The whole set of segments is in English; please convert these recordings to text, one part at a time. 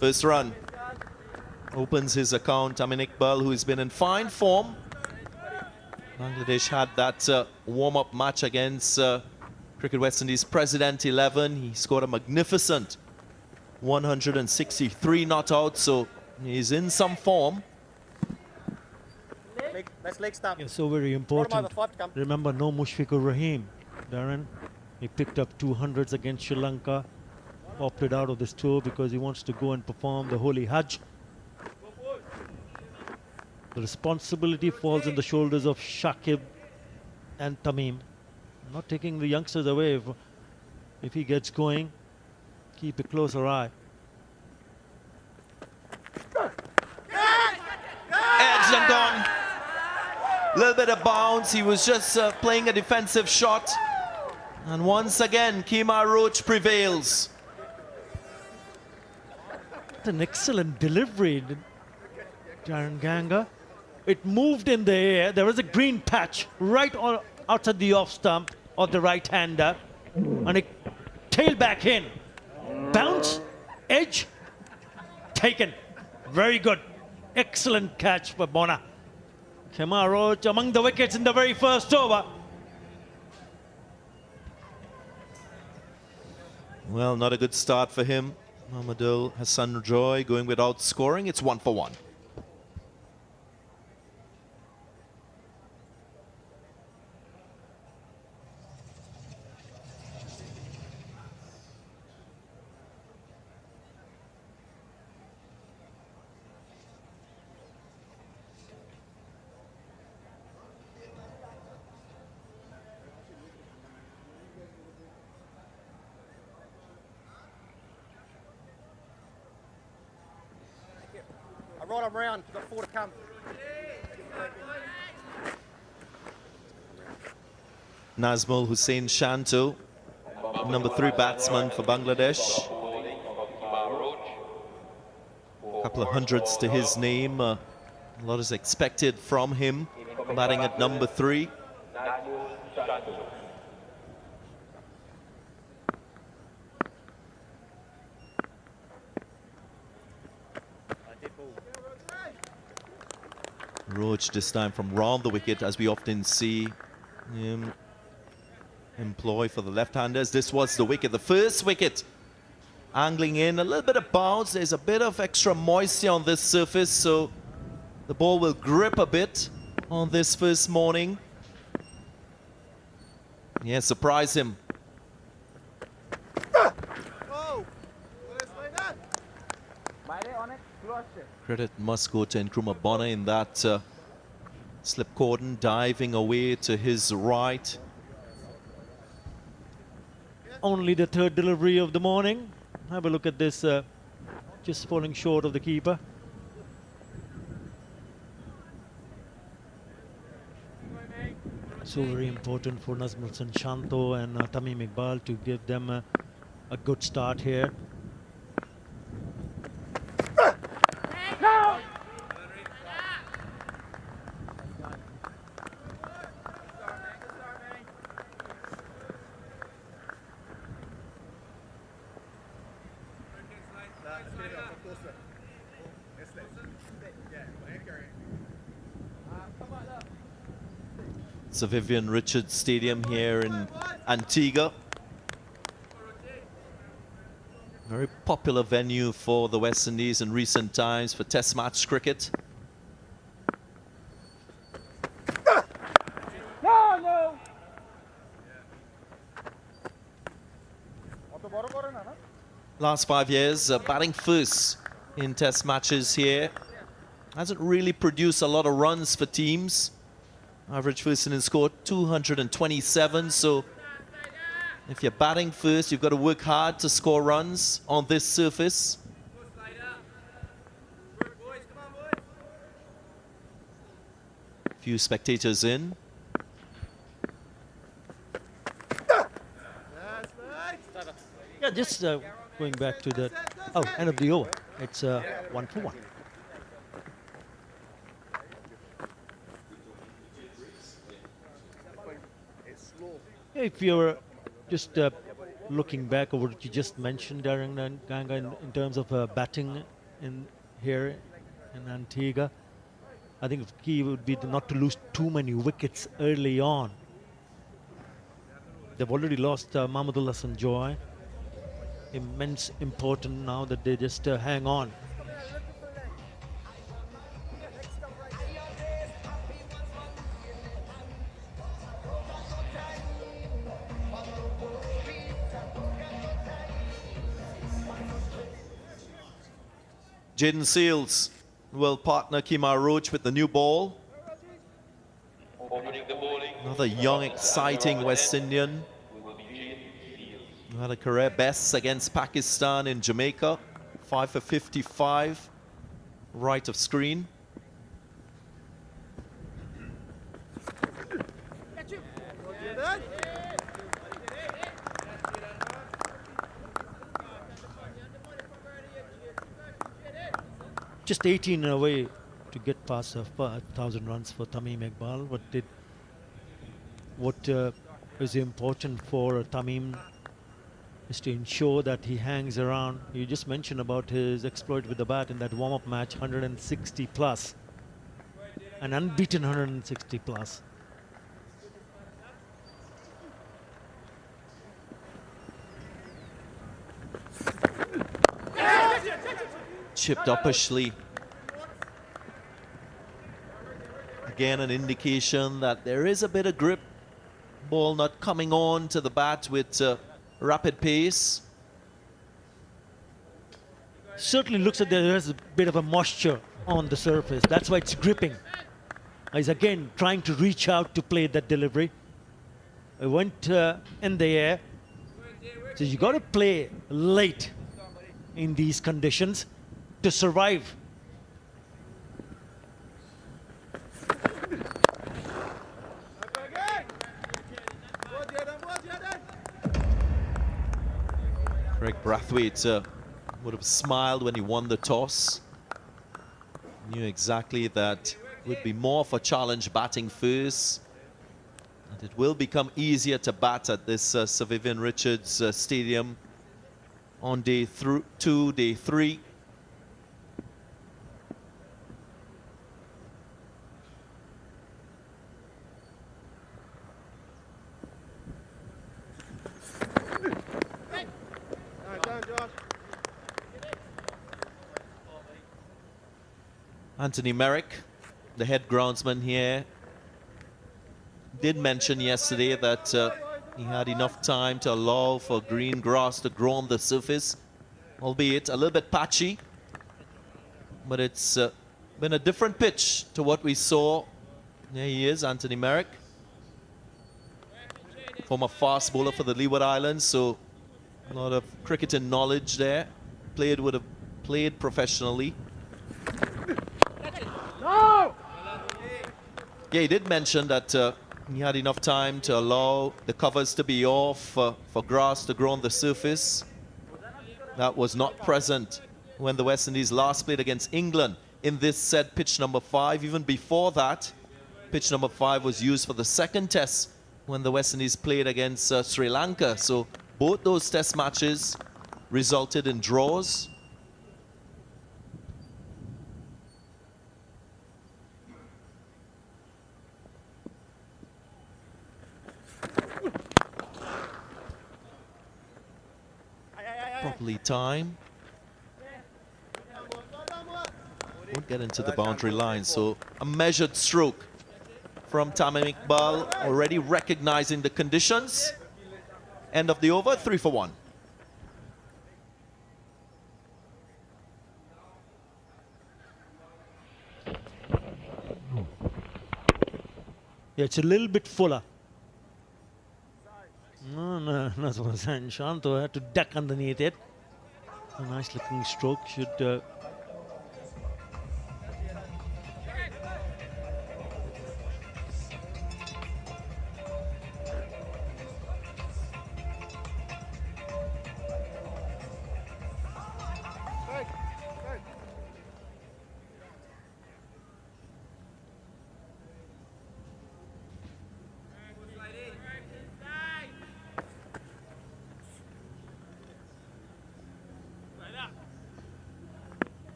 First run opens his account. Tamim, who has been in fine form. Bangladesh had that warm-up match against Cricket West Indies President 11. He scored a magnificent 163 not out, so he's in some form. Yeah, so very important. Remember, no Mushfiqur Rahim, Darren. He picked up 200s against Sri Lanka, opted out of this tour because he wants to go and perform the Holy Hajj. The responsibility falls on the shoulders of Shakib and Tamim. Not taking the youngsters away. If he gets going, keep a closer eye. Edged and gone. A little bit of bounce. He was just playing a defensive shot. And once again, Roach prevails. An excellent delivery, Darren Ganga. It moved in the air. There was a green patch right outside the off stump of the right-hander. And it tailed back in. Bounce, edge, taken. Very good. Excellent catch for Bona. Roach among the wickets in the very first over. Well, not a good start for him. Mahmudul Hassan Joy going without scoring. It's 1 for 1. Right on round, you've got 4 to come. Nazmul Hussain Shanto, number 3 batsman for Bangladesh. A couple of hundreds to his name. A lot is expected from him, batting at number 3. Roach this time from round the wicket, as we often see him employ for the left-handers. This was the wicket, the first wicket. Angling in, a little bit of bounce. There's a bit of extra moisture on this surface, so the ball will grip a bit on this first morning. Yeah, surprise him. Credit must go to Nkrumah Bonner in that slip cordon, diving away to his right. Only the 3rd delivery of the morning. Have a look at this, just falling short of the keeper. So very important for Nazmul Hussain Shanto and Tamim Iqbal to give them a good start here. It's the Vivian Richards Stadium here in Antigua. Very popular venue for the West Indies in recent times for Test match cricket. Last 5 years, batting first in Test matches here. Hasn't really produced a lot of runs for teams. Average first inning score 227, so if you're batting first, you've got to work hard to score runs on this surface. Few spectators in. Yeah, just going back to the end of the over. It's 1 for 1. If you're just looking back over what you just mentioned, Darren Ganga, in terms of batting in here in Antigua, I think the key would be not to lose too many wickets early on. They've already lost Mahmudullah Sanjoy. Immense important now that they just hang on. Jaden Seals will partner Kemar Roach with the new ball. Another young, exciting West Indian who had a career best against Pakistan in Jamaica. 5 for 55, right of screen. Just 18 away to get past 1,000 runs for Tamim Iqbal. What is important for Tamim is to ensure that he hangs around. You just mentioned about his exploit with the bat in that warm-up match, 160 plus, an unbeaten 160 plus. Chipped uppishly. Again, an indication that there is a bit of grip. Ball not coming on to the bat with rapid pace. Certainly looks like there is a bit of a moisture on the surface. That's why it's gripping. He's again trying to reach out to play that delivery. It went in the air. So you got to play late in these conditions to survive. Greg Brathwaite would have smiled when he won the toss. Knew exactly that would be more of a challenge batting first. And it will become easier to bat at this Sir Vivian Richards Stadium on day 2, day 3. Anthony Merrick, the head groundsman here, did mention yesterday that he had enough time to allow for green grass to grow on the surface, albeit a little bit patchy. But it's been a different pitch to what we saw. There he is, Anthony Merrick, former fast bowler for the Leeward Islands, so a lot of cricketing knowledge there. Would have played professionally. Yeah, he did mention that he had enough time to allow the covers to be off for grass to grow on the surface. That was not present when the West Indies last played against England in this said pitch number 5. Even before that, pitch number 5 was used for the second test when the West Indies played against Sri Lanka. So both those test matches resulted in draws. Properly timed. Won't get into the boundary line, so a measured stroke from Tamim Iqbal, already recognizing the conditions. End of the over, 3 for 1. Yeah, it's a little bit fuller. No, that's what I'm saying. Shanto had to duck underneath it. A nice looking stroke should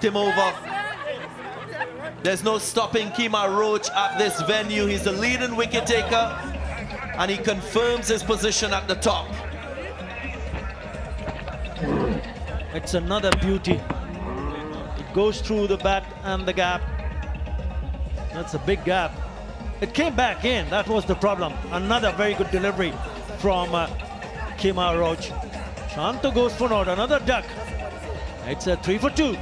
knocked him over. There's no stopping Kemar Roach at this venue. He's the leading wicket taker, and he confirms his position at the top. It's another beauty. It goes through the bat and the gap. That's a big gap. It came back in. That was the problem. Another very good delivery from Kemar Roach. Shanto goes for not. Another duck. It's a 3 for 2.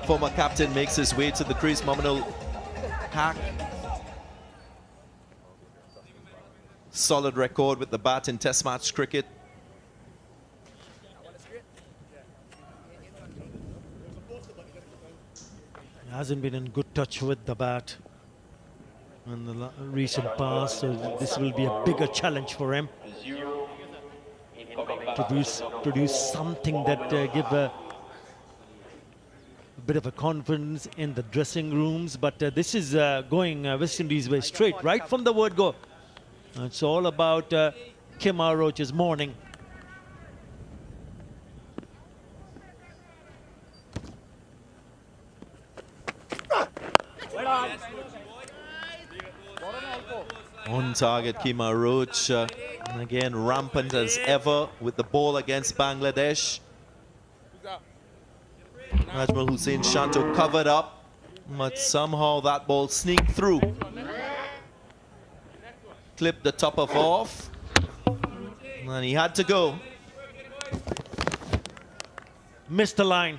Former captain makes his way to the crease. Mominul Haq. Solid record with the bat in test match cricket. He hasn't been in good touch with the bat in the recent past, so this will be a bigger challenge for him. Produce something that give a bit of a confidence in the dressing rooms, but this is going West Indies way straight, right from the word go. It's all about Kemar Roach's morning. On target, Kemar Roach. And again, rampant as ever with the ball against Bangladesh. Najmul Hussain Shanto covered up, but somehow that ball sneaked through. Clipped the top of off, and he had to go. Missed the line.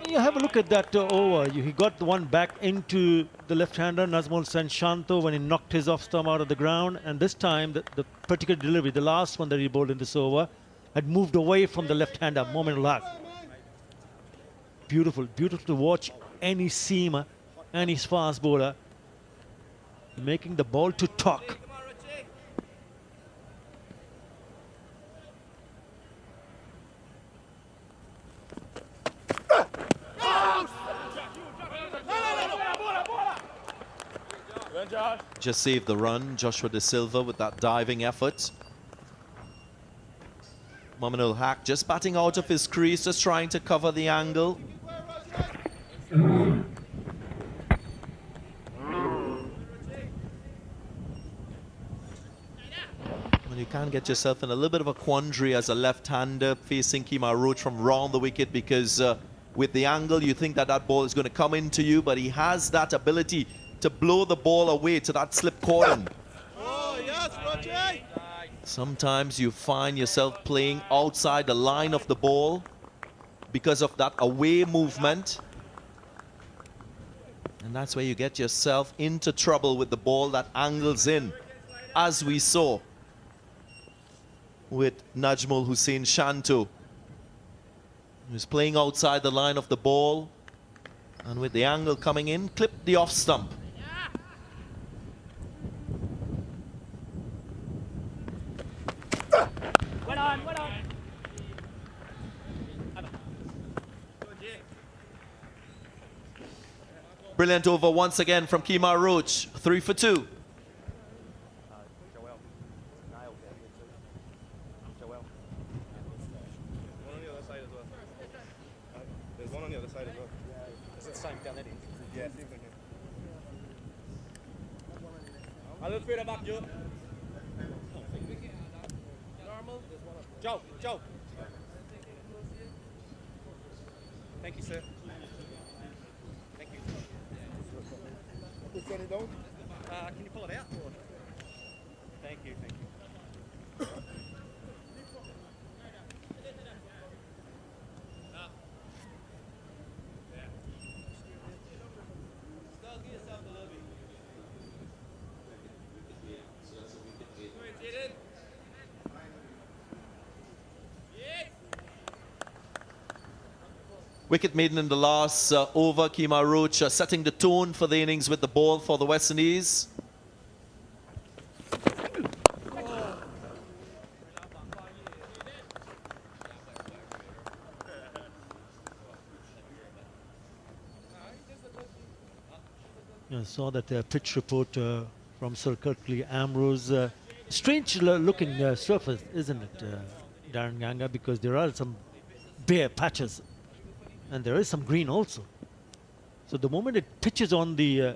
You have a look at that over. He got the one back into the left-hander, Nazmul Hussain Shanto, when he knocked his off-stump out of the ground. And this time, the particular delivery, the last one that he bowled in this over, had moved away from the left-hander, Momin Lak. Beautiful, beautiful to watch any seamer, any fast bowler, making the ball to talk. Just saved the run, Joshua De Silva with that diving effort. Mominul Haq just batting out of his crease, just trying to cover the angle. When you can't get yourself in a little bit of a quandary as a left-hander facing Kemar Roach from round the wicket, because with the angle you think that that ball is going to come into you, but he has that ability to blow the ball away to that slip cordon. Oh, yes, Roach. Sometimes you find yourself playing outside the line of the ball because of that away movement. And that's where you get yourself into trouble with the ball that angles in, as we saw with Najmul Hussain Shanto. He was playing outside the line of the ball, and with the angle coming in, clipped the off stump. Brilliant over once again from Kemar Roach, 3 for 2. There's one on the other side as well. Is it the same down there? Yeah, same thing here. A little further back, Joe. Normal. Joe, Joe. Thank you, sir. Thank you. Can you pull it out? Or? Thank you, thank you. Wicket maiden in the last over. Kemar Roach setting the tone for the innings with the ball for the West Indies. I saw that pitch report from Sir Kirtley Ambrose. Strange looking surface, isn't it, Darren Ganga? Because there are some bare patches and there is some green also. So the moment it pitches on the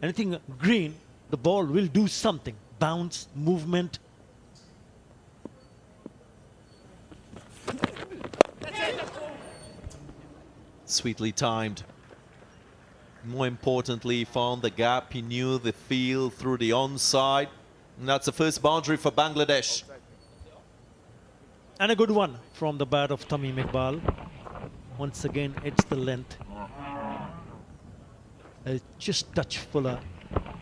anything green, the ball will do something. Bounce, movement. Sweetly timed. More importantly, he found the gap. He knew the field through the onside. And that's the first boundary for Bangladesh. And a good one from the bat of Tamim Iqbal. Once again, it's the length. Just touch fuller.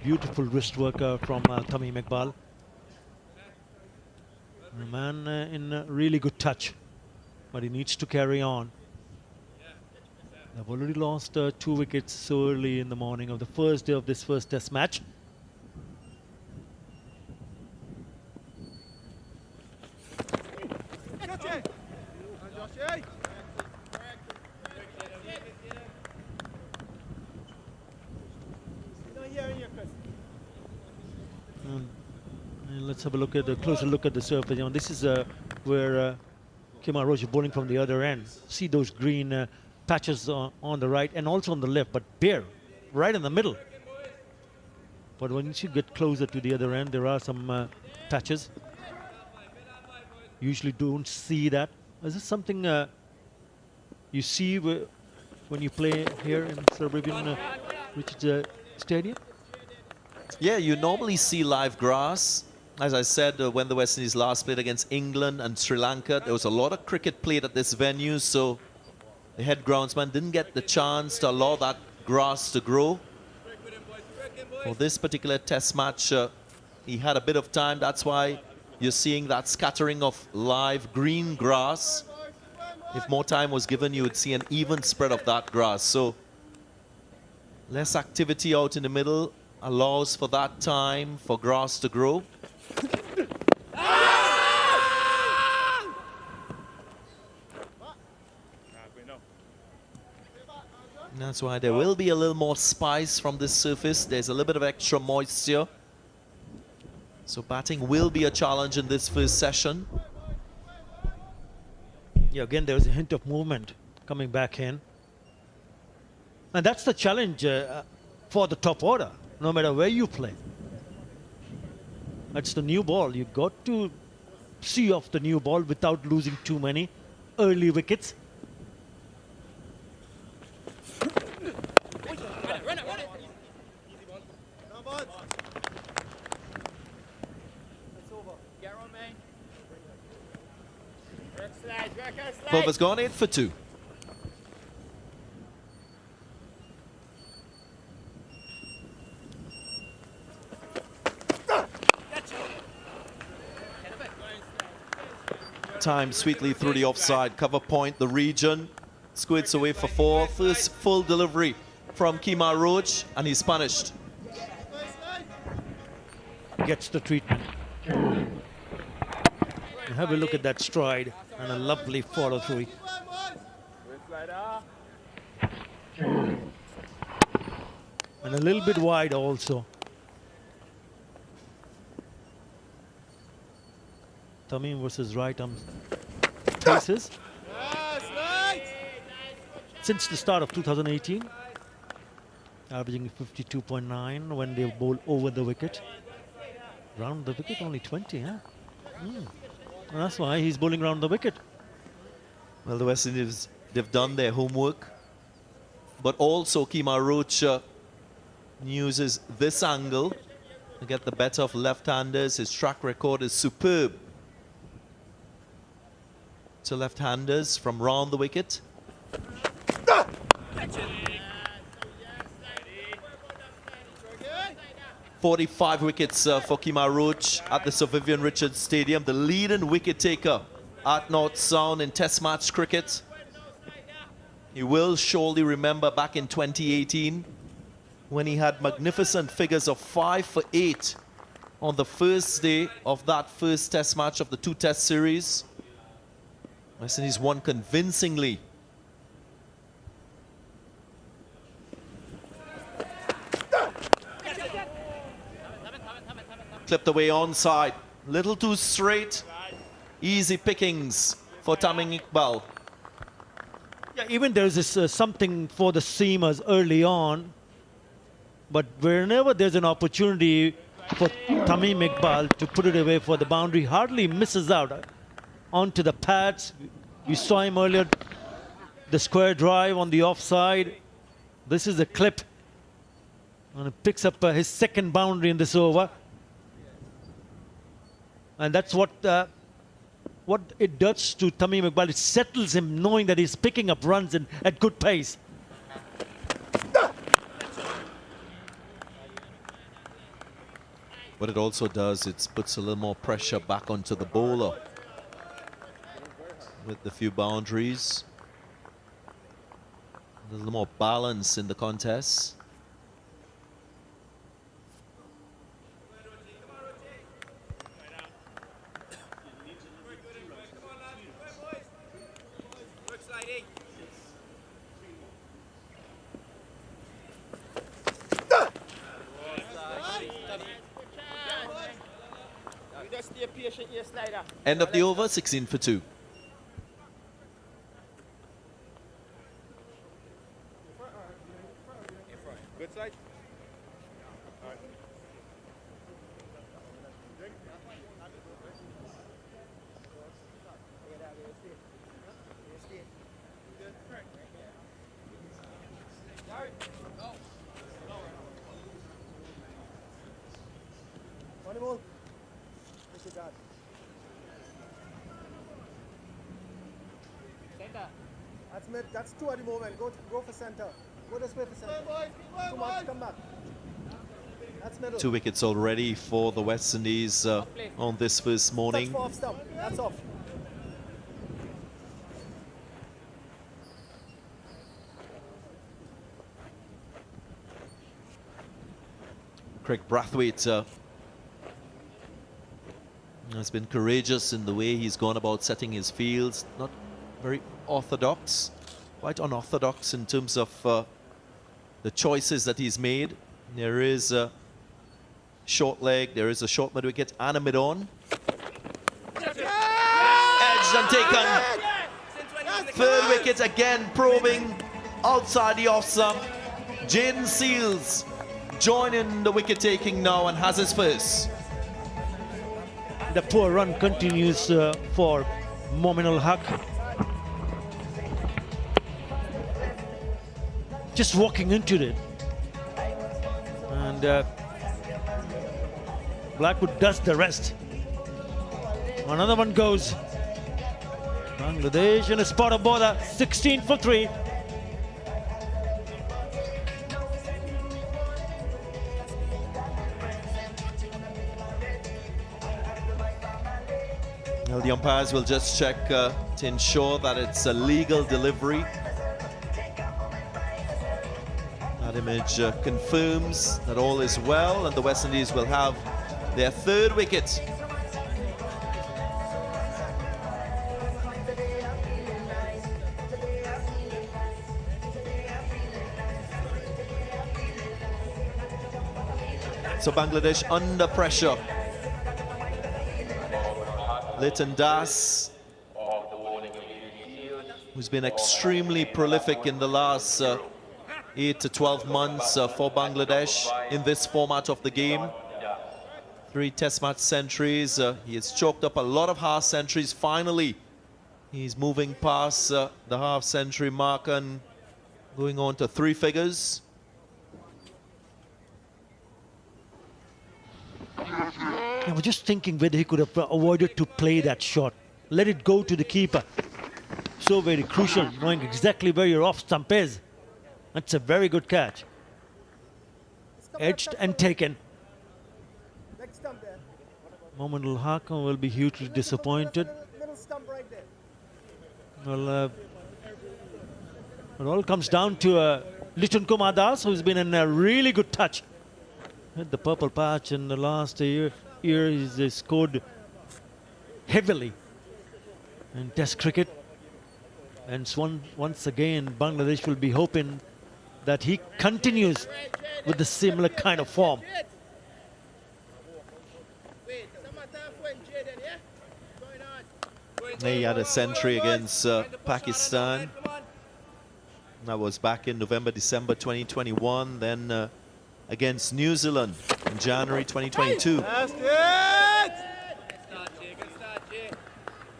Beautiful wrist work from Tamim Iqbal. A man in really good touch. But he needs to carry on. They've already lost 2 wickets so early in the morning of the first day of this first test match. Let's have a look at a closer look at the surface. You know, this is where Kemar Roach is bowling from the other end. See those green patches on the right and also on the left, but bare, right in the middle. But when you get closer to the other end, there are some patches. Usually don't see that. Is this something you see when you play here in Suburban Richards Stadium? Yeah, you normally see live grass. As I said, when the West Indies last played against England and Sri Lanka, there was a lot of cricket played at this venue, so the head groundsman didn't get the chance to allow that grass to grow. For this particular test match, he had a bit of time. That's why you're seeing that scattering of live green grass. If more time was given, you would see an even spread of that grass. So less activity out in the middle allows for that time for grass to grow. And that's why there will be a little more spice from this surface. There's a little bit of extra moisture. So batting will be a challenge in this first session. Yeah, again, there's a hint of movement coming back in. And that's the challenge for the top order, no matter where you play. That's the new ball. You've got to see off the new ball without losing too many early wickets. Both has gone 8 for 2. Time sweetly through the offside cover point. The region squids away for 4. First full delivery from Kemar Roach, and he's punished. Gets the treatment. And have a look at that stride and a lovely follow through. And a little bit wide also. Tamim versus right arm paces. Since the start of 2018, averaging 52.9 when they bowl over the wicket. Round the wicket only 20, huh? And that's why he's bowling round the wicket. Well, the West Indies, they've done their homework. But also Kemar Roach uses this angle to get the better of left-handers. His track record is superb to left-handers from round the wicket. 45 wickets for Kemar Roach at the Sir Vivian Richards Stadium, the leading wicket taker at North Sound in Test match cricket. You will surely remember back in 2018 when he had magnificent figures of 5 for 8 on the first day of that first test match of the 2-test series. West Indies won convincingly. Clipped away onside. Little too straight. Easy pickings for Tamim Iqbal. Yeah, even there's this something for the seamers early on, but whenever there's an opportunity for Tamim Iqbal to put it away for the boundary, hardly misses out onto the pads. We saw him earlier, the square drive on the offside. This is a clip, and he picks up his second boundary in this over. And that's what it does to Tamim Iqbal. It settles him knowing that he's picking up runs at good pace. What it also does, it puts a little more pressure back onto the bowler with the few boundaries. There's a little more balance in the contest. End of the over, 16 for 2. Good side. One ball. Disregard. Center. That's mid. That's 2 at the moment. Go for center. Go this way for center. Too much. Come back. That's middle. 2 wickets already for the West Indies on this first morning. Touch for off stump. That's off. Craig Brathwaite has been courageous in the way he's gone about setting his fields. Not very orthodox, quite unorthodox in terms of the choices that he's made. There is a short leg, there is a short mid wicket and a mid on. Edged and taken. Third wicket again, probing outside the off stump. Jaden Seals joining the wicket taking now and has his first. The poor run continues for Mominul Haq. Just walking into it. And Blackwood does the rest. Another one goes. Bangladesh in a spot of bother, 16 for 3. Well, the umpires will just check to ensure that it's a legal delivery. That image confirms that all is well, and the West Indies will have their third wicket. So Bangladesh under pressure. Liton Das, who's been extremely prolific in the last 8 to 12 months for Bangladesh in this format of the game. 3 test match centuries. He has choked up a lot of half centuries. Finally, he's moving past the half century mark and going on to 3 figures. I was just thinking whether he could have avoided to play that shot. Let it go to the keeper. So very crucial, knowing exactly where your off stump is. That's a very good catch. Edged and taken. Next stump there. Mominul Haq will be hugely disappointed. Middle stump right there. Well, It all comes down to Liton Das, who's been in a really good touch. Had the purple patch in the last year. He's scored heavily in Test cricket. And once again, Bangladesh will be hoping that he continues with the similar kind of form. He had a century against Pakistan. That was back in November, December 2021. Then against New Zealand in January 2022.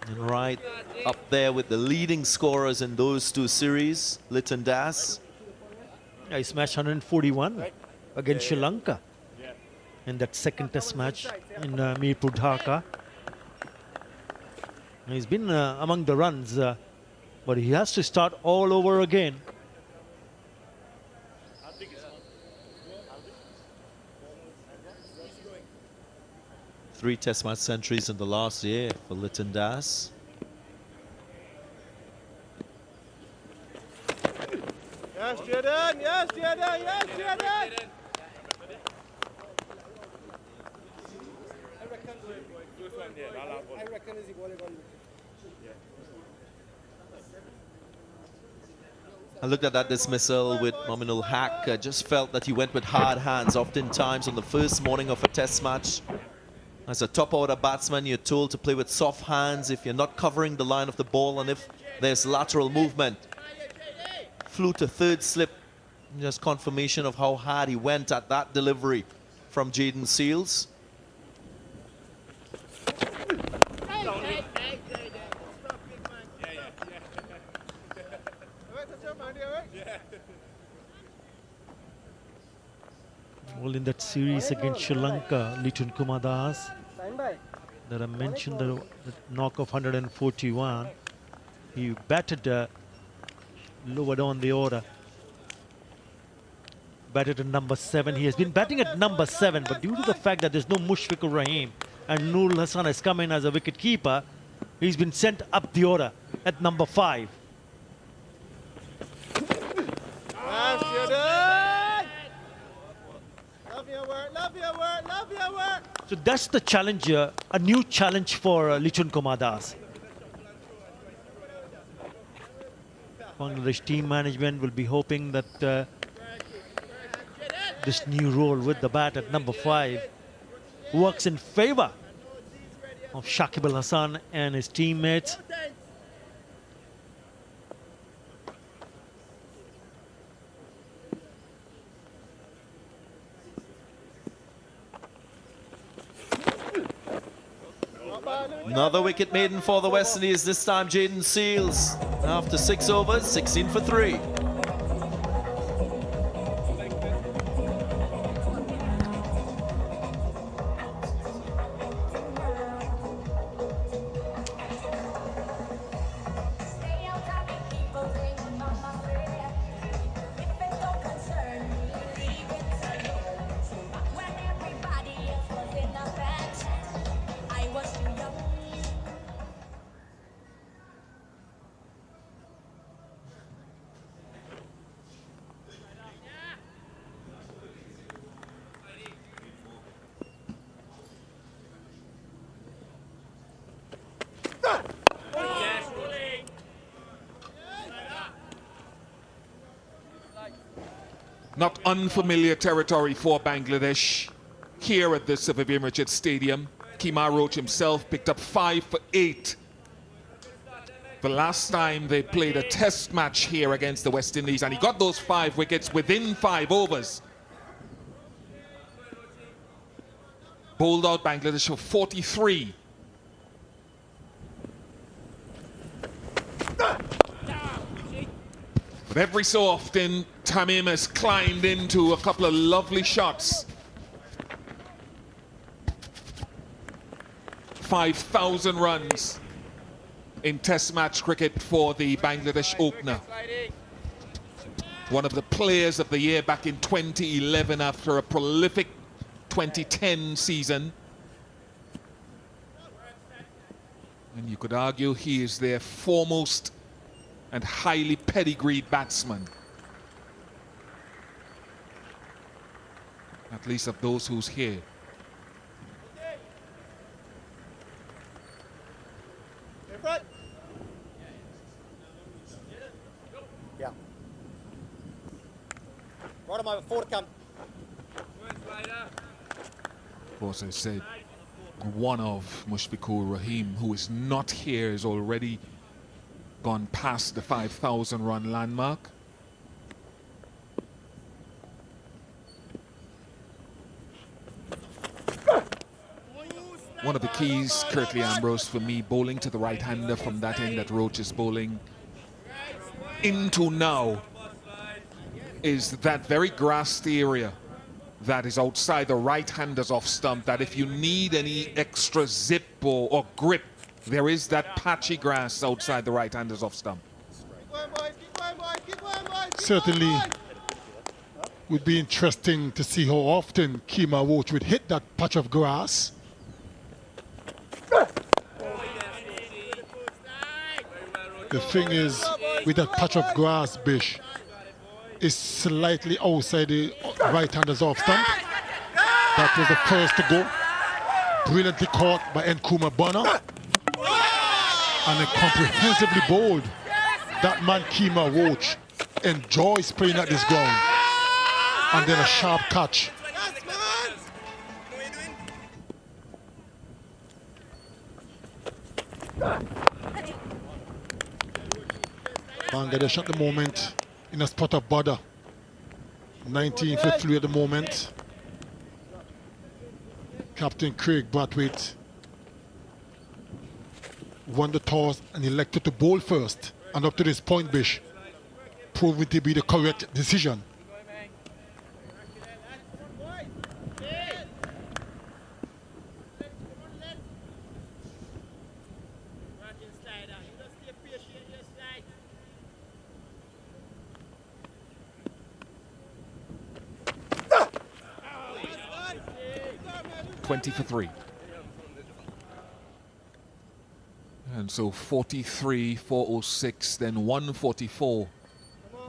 And right up there with the leading scorers in those two series, Liton Das. Yeah, he smashed 141 against Sri Lanka in that second test match in Mirpur, Dhaka. He's been among the runs, but he has to start all over again. Three test match centuries in the last year for Liton Das. Yes, Jaden! Yes, Jaden! Yes, Jaden! I reckon is he going to I looked at that dismissal with nominal hack. I just felt that he went with hard hands. Oftentimes on the first morning of a test match, as a top order batsman, you're told to play with soft hands if you're not covering the line of the ball and if there's lateral movement. Flew to third slip. Just confirmation of how hard he went at that delivery from Jaden Seals. Well, in that series against Sri Lanka, Liton Das, that I mentioned, the knock of 141, he batted lower down the order. Batted at number 7. He has been batting at number 7, but due to the fact that there's no Mushfiqur Rahim and Noor Hassan has come in as a wicket keeper, he's been sent up the order at number 5. So that's the challenge, a new challenge for Liton Das. Bangladesh team management will be hoping that this new role with the bat at number 5 works in favor of Shakib Al-Hasan and his teammates. Another wicket maiden for the West Indies, this time Jaden Seals. After 6 overs, 16 for 3. Not unfamiliar territory for Bangladesh here at the Sir Vivian Richards Stadium. Roach himself picked up 5 for 8 the last time they played a test match here against the West Indies, and he got those 5 wickets within 5 overs. Bowled out Bangladesh for 43. But every so often, Tamim has climbed into a couple of lovely shots. 5,000 runs in Test match cricket for the Bangladesh opener. One of the players of the year back in 2011 after a prolific 2010 season. And you could argue he is their foremost and highly pedigreed batsman. At least of those who's here. Yeah. Right on my forward come. Of course, I said one of Mushfiqur Rahim, who is not here, is already gone past the 5,000 run landmark. One of the keys, Curtly Ambrose, for me, bowling to the right-hander from that end that Roach is bowling into now, is that very grassed area that is outside the right-hander's off stump, that if you need any extra zip or grip, there is that patchy grass outside the right-hander's off stump. Certainly would be interesting to see how often Kemar Roach would hit that patch of grass. The thing is, with that patch of grass, Bish, is slightly outside the right-hander's off stump. That was the first to go. Brilliantly caught by Nkrumah Bonner. And comprehensively bowled. That man, Kemar Roach, enjoys playing at this ground. And then a sharp catch. Bangladesh at the moment in a spot of bother. 19 for 3 at the moment. Captain Craig Brathwaite won the toss and elected to bowl first. And up to this point, Bish, proving to be the correct decision. For 3. And so 43, 406, then 144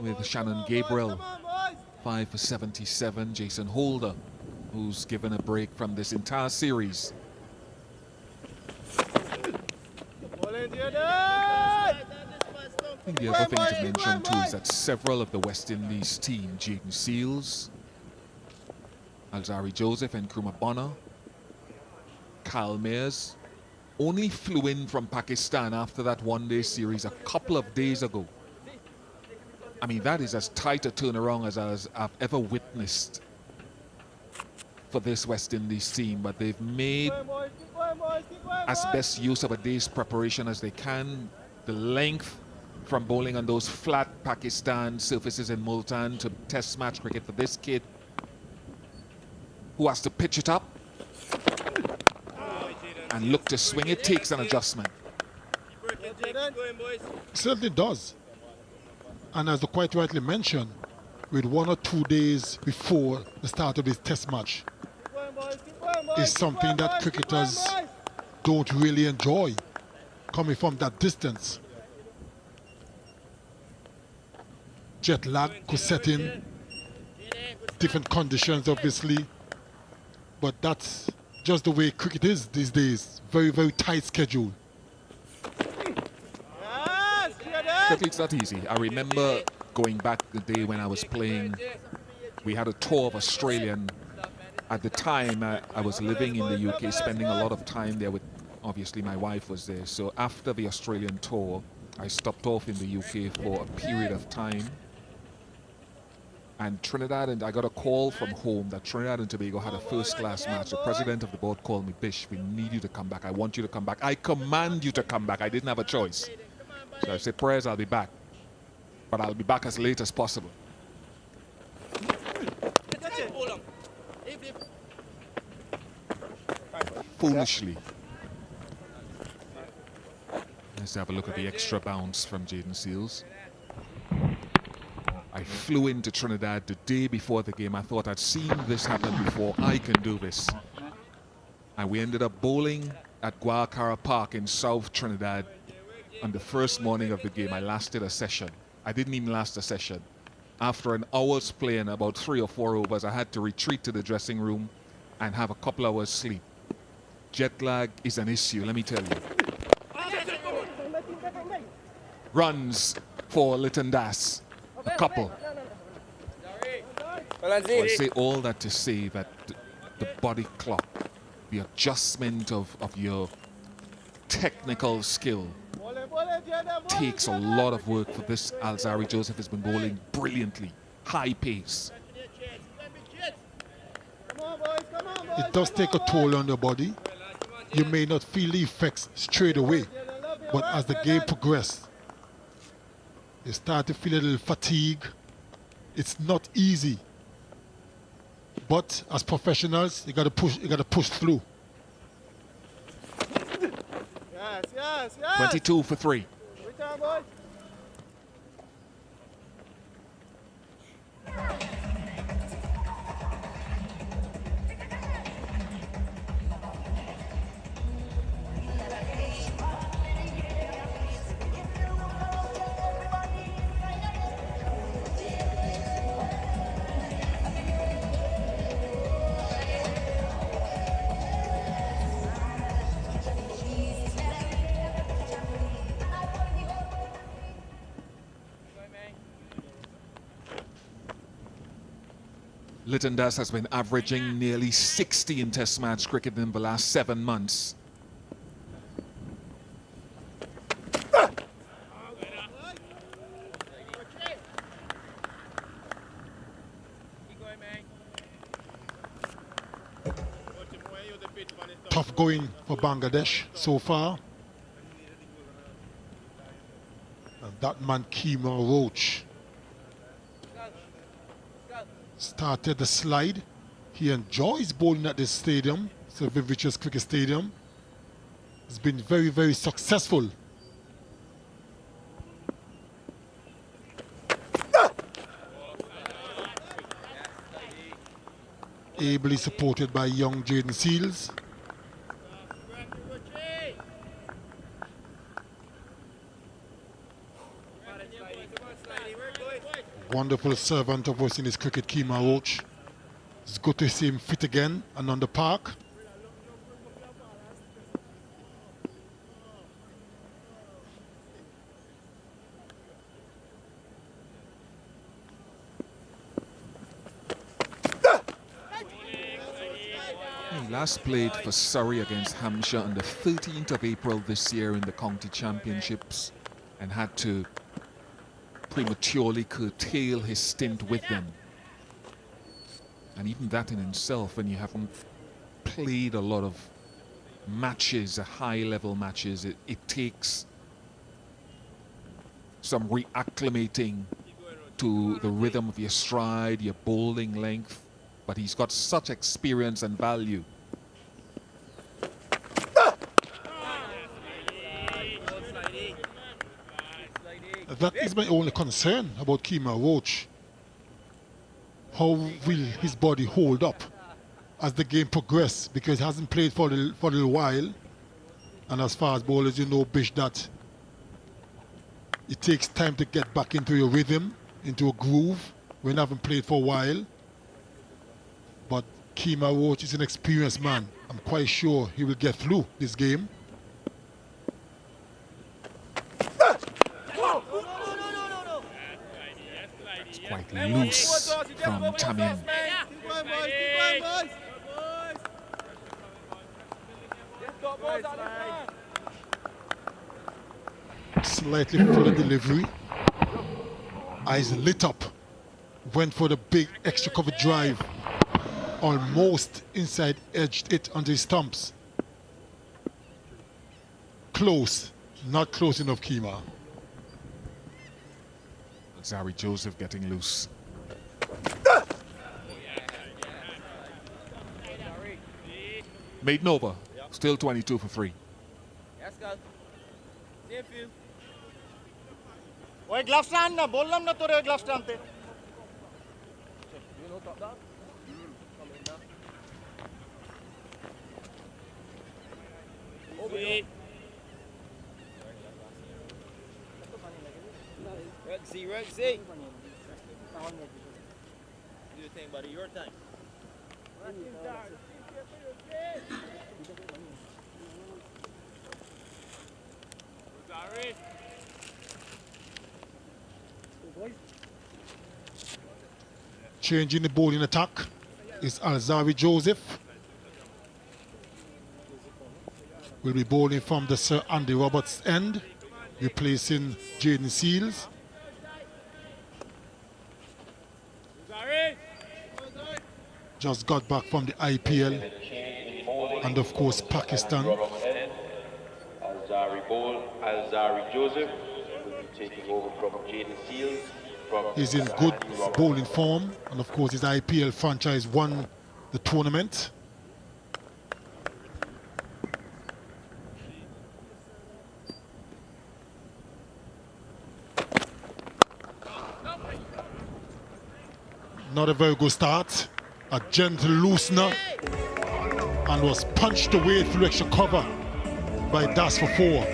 with Shannon Gabriel. 5 for 77, Jason Holder, who's given a break from this entire series. I think the other thing to mention too is that several of the West Indies team, Jaden Seals, Alzari Joseph and Nkrumah Bonner, Kyle Mayers, only flew in from Pakistan after that one-day series a couple of days ago. I mean, that is as tight a turnaround as I've ever witnessed for this West Indies team, but they've made as best use of a day's preparation as they can. The length from bowling on those flat Pakistan surfaces in Multan to test match cricket for this kid who has to pitch it up and look to swing it takes an adjustment. Certainly does. And as you quite rightly mentioned, with 1 or 2 days before the start of this test match, is something that cricketers don't really enjoy, coming from that distance. Jet lag could set in, different conditions obviously, but that's just the way cricket is these days. Very, very tight schedule. It's not easy. I remember going back the day when I was playing, we had a tour of Australia. And at the time, I was living in the UK, spending a lot of time there with, obviously my wife was there. So after the Australian tour, I stopped off in the UK for a period of time. And Trinidad, and I got a call from home that Trinidad and Tobago had a first-class match. The president of the board called me, Bish, we need you to come back. I want you to come back. I command you to come back. I didn't have a choice. So I said, prayers, I'll be back. But I'll be back as late as possible. Foolishly. Let's have a look at the extra bounce from Jaden Seals. I flew into Trinidad the day before the game. I thought I'd seen this happen before. I can do this. And we ended up bowling at Guacara Park in South Trinidad on the first morning of the game, I lasted a session. I didn't even last a session. After an hour's playing, about 3 or 4 overs, I had to retreat to the dressing room and have a couple hours sleep. Jet lag is an issue, let me tell you. Runs for Liton Das, a couple. I say all that to say that the body clock, the adjustment of your technical skill takes a lot of work for this. Alzarri Joseph has been bowling brilliantly, high pace. It does take a toll on the body. You may not feel the effects straight away, but as the game progresses, you start to feel a little fatigue. It's not easy, but as professionals, you got to push. You got to push through. Yes, yes, yes. 22 for 3. Return, boys. Liton Das has been averaging nearly 60 in Test match cricket in the last 7 months. Tough going for Bangladesh so far. And that man, Roach, started the slide. He enjoys bowling at this stadium, Sir Viv Richards Cricket Stadium. It's been very, very successful. Ably supported by young Jaden Seals. Wonderful servant of us in his cricket, Roach. It's good to see him fit again and on the park. He last played for Surrey against Hampshire on the 13th of April this year in the county championships and had to prematurely curtail his stint with them. And even that in itself, when you haven't played a lot of matches, high-level matches, it takes some reacclimating to the rhythm of your stride, your bowling length. But he's got such experience and value. That is my only concern about Roach. How will his body hold up as the game progresses? Because he hasn't played for a little while. And as far as bowlers, you know, Bish, that it takes time to get back into your rhythm, into a groove when you haven't played for a while. But Roach is an experienced man. I'm quite sure he will get through this game. Quite loose from Tamim. Slightly fuller delivery. Eyes lit up. Went for the big extra cover drive. Almost inside edged it onto his stumps. Close. Not close enough, Kima. Alzarri Joseph getting loose. Maiden over. Still 22 for 3. Yes, go. Same field. Oi, gloves stand na. Bollam na tore gloves stand te. You know top down? Over here. work, Z. Do your thing, buddy. Your time. Changing the bowling attack is Alzari Joseph. Will be bowling from the Sir Andy Roberts end, replacing Jaden Seals. Just got back from the IPL, and of course Pakistan. Alzari Joseph will be taking over from Jaden Seals. He's in good bowling form, and of course his IPL franchise won the tournament. Not a very good start. A gentle loosener, and was punched away through extra cover by Das for 4.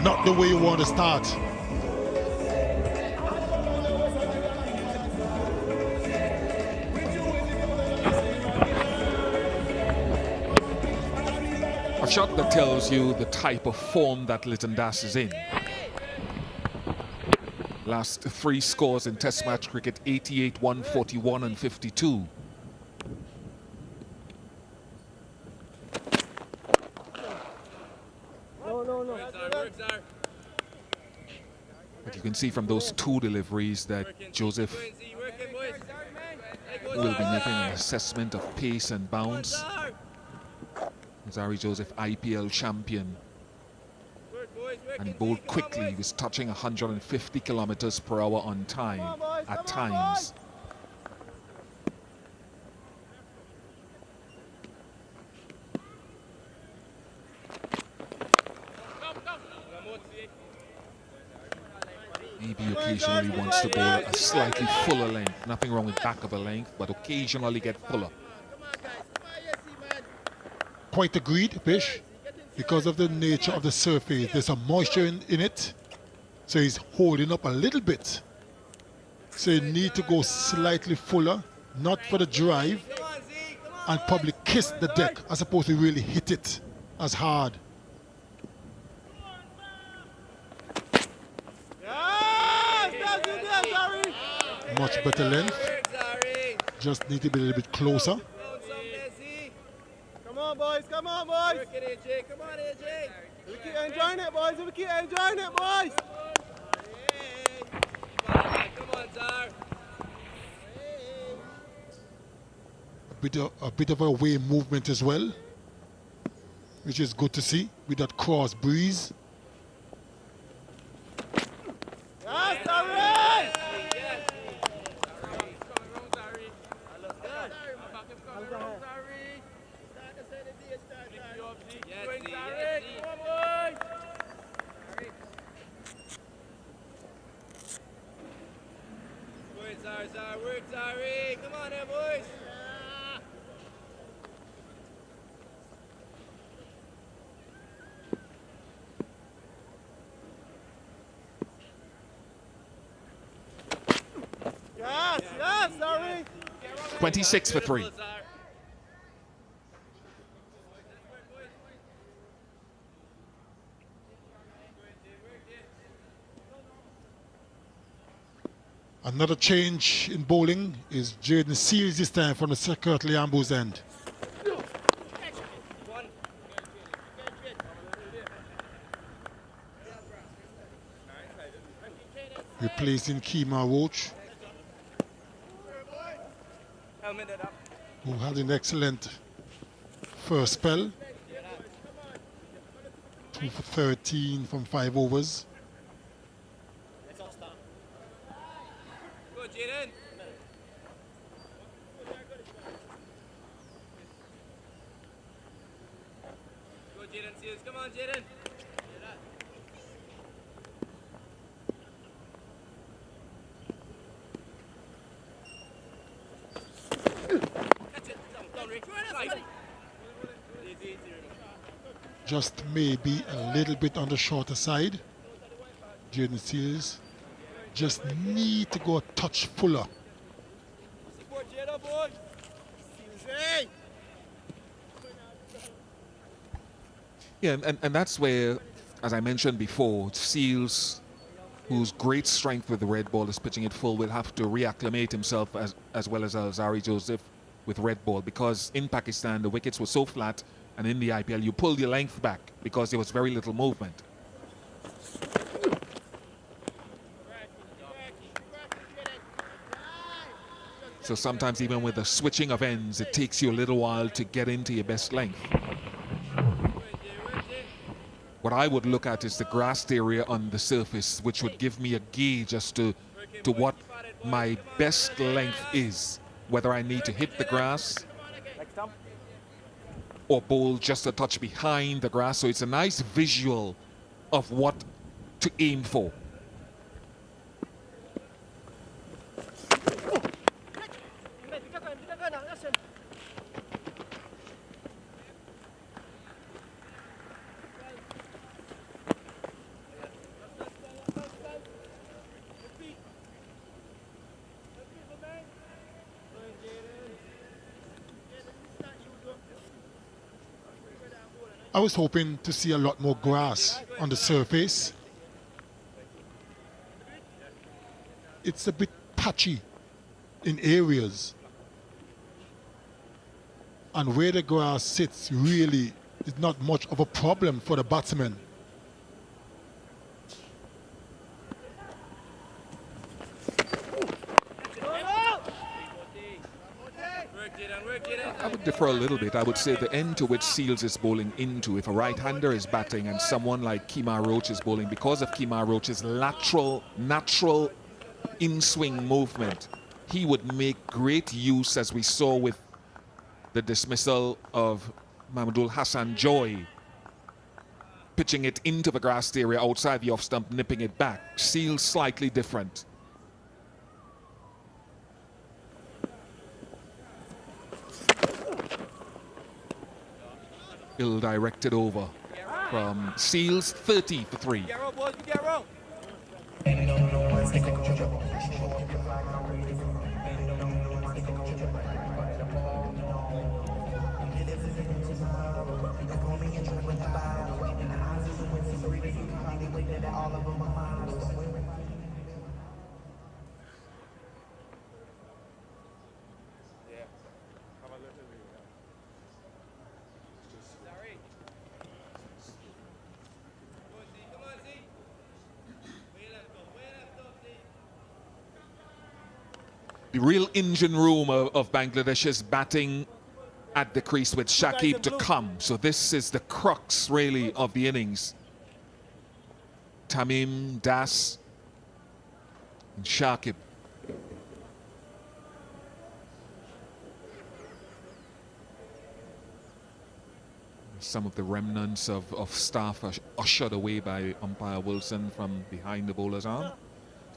Not the way you want to start. A shot that tells you the type of form that Liton Das is in. Last 3 scores in Test match cricket: 88, 141 and 52. But you can see from those 2 deliveries that Joseph will be making an assessment of pace and bounce. Alzari Joseph, IPL champion, and he bowled quickly. He was touching 150 kilometers per hour on time at times. Maybe occasionally wants to bowl a slightly fuller length. Nothing wrong with back of a length, but occasionally get fuller. Quite agreed, Bish. Because of the nature of the surface, there's some moisture in it, so he's holding up a little bit. So you need to go slightly fuller, not for the drive, and probably kiss the deck as opposed to really hit it as hard. Much better length. Just need to be a little bit closer. Come on, boys. Come on, boys. Work it, AJ. Come on, AJ. We keep enjoying it, boys. We keep enjoying it, boys. Come on, Zar. A bit of a away movement as well, which is good to see with that cross breeze. Yes, Zari! Zar, work, Zari. Come on there, boys. Yes, yes, Zari! 26 for 3. Another change in bowling is Jaden Seals this time from the Sir Curtly Ambu's end. Replacing Kima Roach, who had an excellent first spell. 2 for 13 from 5 overs. Come on, Jaden. Just maybe a little bit on the shorter side. Jaden Seals just need to go a touch fuller. Yeah, and that's where, as I mentioned before, Seals, whose great strength with the red ball is pitching it full, will have to reacclimate himself as well as Alzari Joseph with red ball, because in Pakistan the wickets were so flat, and in the IPL you pulled your length back because there was very little movement. So sometimes even with the switching of ends, it takes you a little while to get into your best length. What I would look at is the grassed area on the surface, which would give me a gauge as to what my best length is, whether I need to hit the grass or bowl just a touch behind the grass. So it's a nice visual of what to aim for. I was hoping to see a lot more grass on the surface. It's a bit patchy in areas. And where the grass sits really is not much of a problem for the batsman. I would differ a little bit. I would say the end to which Seals is bowling into, if a right-hander is batting and someone like Kemar Roach is bowling, because of Kemar Roach's natural in-swing movement, he would make great use, as we saw with the dismissal of Mahmudul Hassan Joy, pitching it into the grassed area outside the off-stump, nipping it back. Seals slightly different. Ill-directed over from Seals, 30 for 3. The real engine room of Bangladesh is batting at the crease with Shakib to come. So this is the crux, really, of the innings. Tamim, Das, and Shakib. Some of the remnants of staff are ushered away by umpire Wilson from behind the bowler's arm.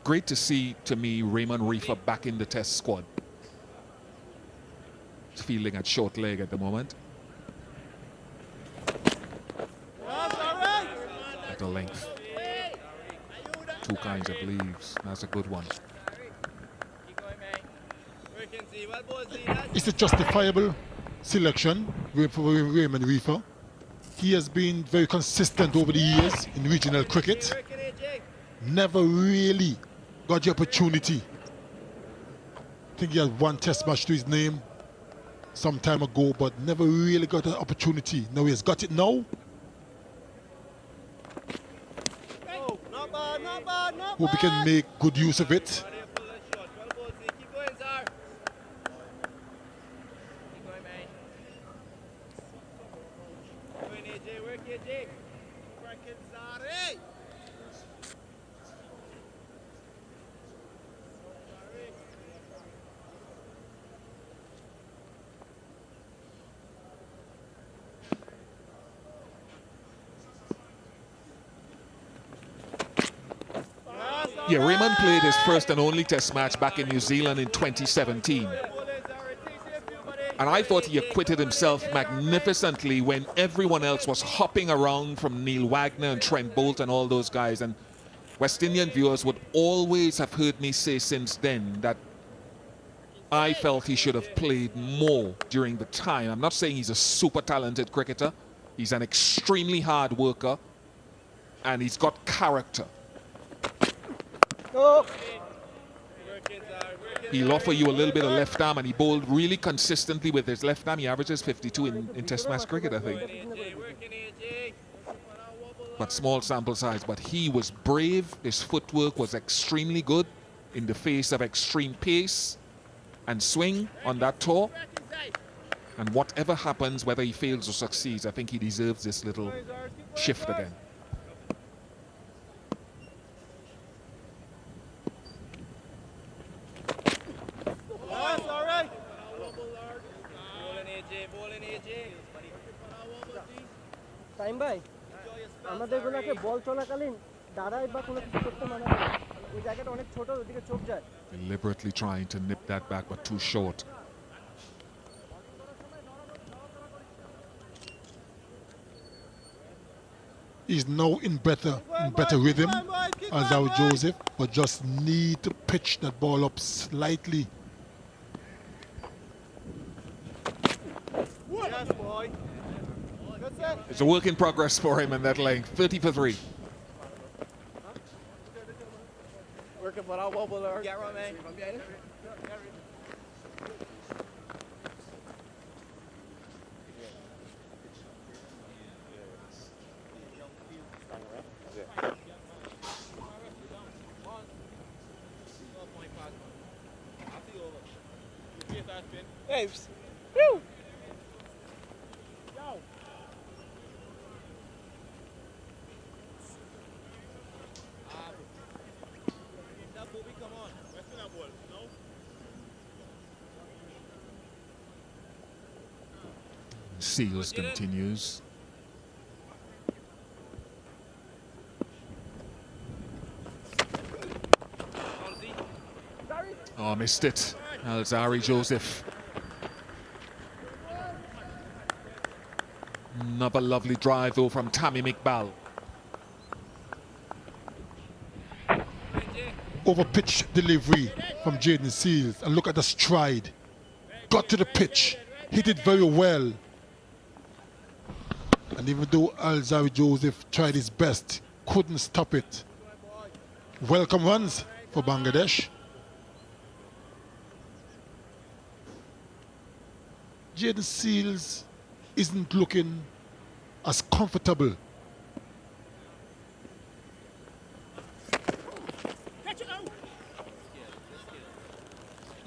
Great to see, to me, Raymond Reifer back in the test squad. He's fielding at short leg at the moment. At the length. 2 kinds of leaves. That's a good one. It's a justifiable selection for Raymond Reifer. He has been very consistent over the years in regional cricket. Never really got the opportunity. I think he had 1 test match to his name some time ago, but never really got the opportunity. Now he has got it now. Hope he can make good use of it. Yeah, Raymond played his first and only test match back in New Zealand in 2017. And I thought he acquitted himself magnificently when everyone else was hopping around, from Neil Wagner and Trent Bolt and all those guys. And West Indian viewers would always have heard me say since then that I felt he should have played more during the time. I'm not saying he's a super talented cricketer. He's an extremely hard worker, and he's got character. Go. He'll offer you a little bit of left arm, and he bowled really consistently with his left arm. He averages 52 in Test match cricket, I think. But small sample size. But he was brave. His footwork was extremely good in the face of extreme pace and swing on that tour. And whatever happens, whether he fails or succeeds, I think he deserves this little shift again. Time ভাই আমাদের গুলোকে বল চলাকালীন দাঁড়ায় বা কোনো কিছু করতে মানা করে ওই জায়গাটা অনেক ছোট ওদিকে চোখ যায় Deliberately trying to nip that back, but too short. He's now in better rhythm as our Joseph, but just need to pitch that ball up slightly. Yes, boy. Good set. It's a work in progress for him in that length. 30 for 3. Working for our wobbler. Yeah, right, man. Hey, woo! Seals continues. Oh, missed it. Alzari Joseph. Another lovely drive though from Tamim Iqbal. Over pitch delivery from Jaden Seals, and look at the stride. Got to the pitch, hit it very well. And even though Alzari Joseph tried his best, couldn't stop it. Welcome runs for Bangladesh. Jaden Seals isn't looking as comfortable.